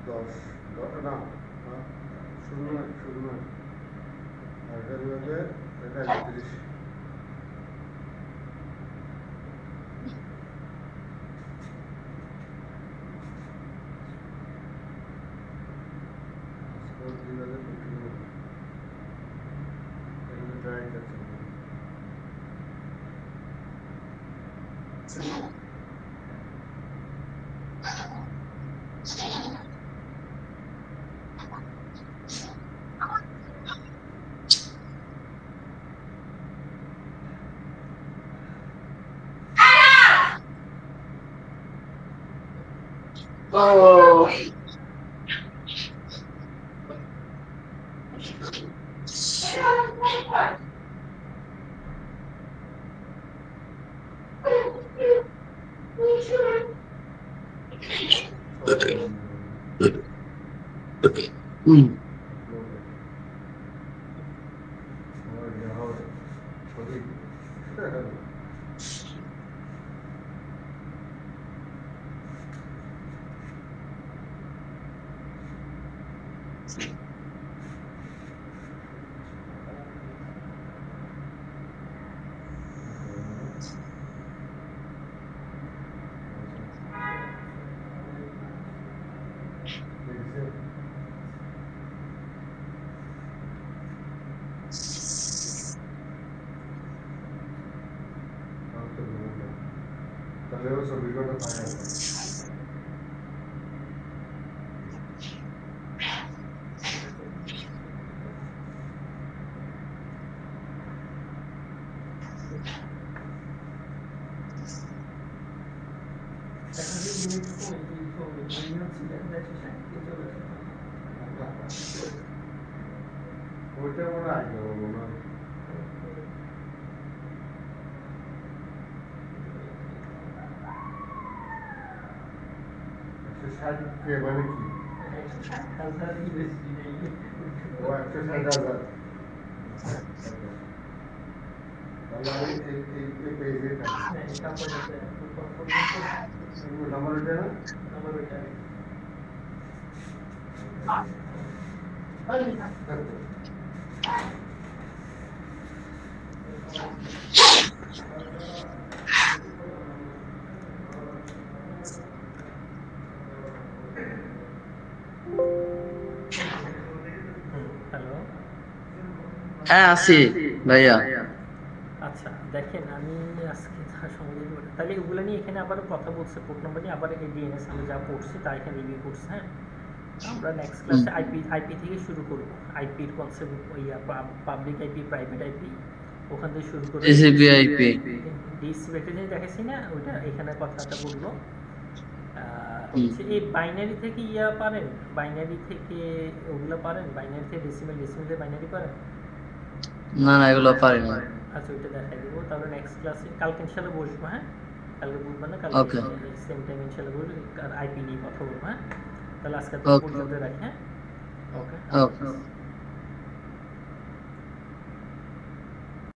10 না 0 আর এটা দেবে এটা 31 Oh. Tahu sebelum kita tanya. ওইটা মনে হয় আগে বলবো না কে মানে কি ও 160,000 তাহলে এই পেজে নাম্বার এটা না নাম্বার এটা হ্যালো হ্যাঁ আছি ভাইয়া। আচ্ছা দেখেন আমি আজকে যা সংযোগ তাহলে এগুলো নিয়ে এখানে আবার কথা বলছে, পোর্ট নাম্বার নিয়ে আবার এই ডিএনএস আমরা যা পড়ছি তা এখানে রিভিউ করছে। হ্যাঁ, আমরা নেক্সট ক্লাসে আইপি থেকে শুরু করব। আইপির concept public IP, private IP, ওখান থেকে শুরু করে টিসিপি আইপি ডিসিপি একটা জিনিস দেখাচ্ছি না, ওইটা এখানে কথাটা বলবো। হচ্ছে এই বাইনারি থেকে পারেন, বাইনারি থেকে ওগুলো পারেন, বাইনারি থেকে ডেসিমেল, ডেসিমেল থেকে বাইনারি পারেন? না না, এগুলো পারি না। আচ্ছা, ওইটা দেখাই দেবো। তাহলে নেক্সট ক্লাসে কালকে ইনশাআল্লাহ বসবো। হ্যাঁ, কালকে বলবো না, কালকে সেম টাইম ইনশাআল্লাহ বলবো, আর আইপি নিয়ে কথা বলবো। হ্যাঁ, তাহলে আজকে তো পর্যন্ত রাখি। হ্যাঁ, ওকে।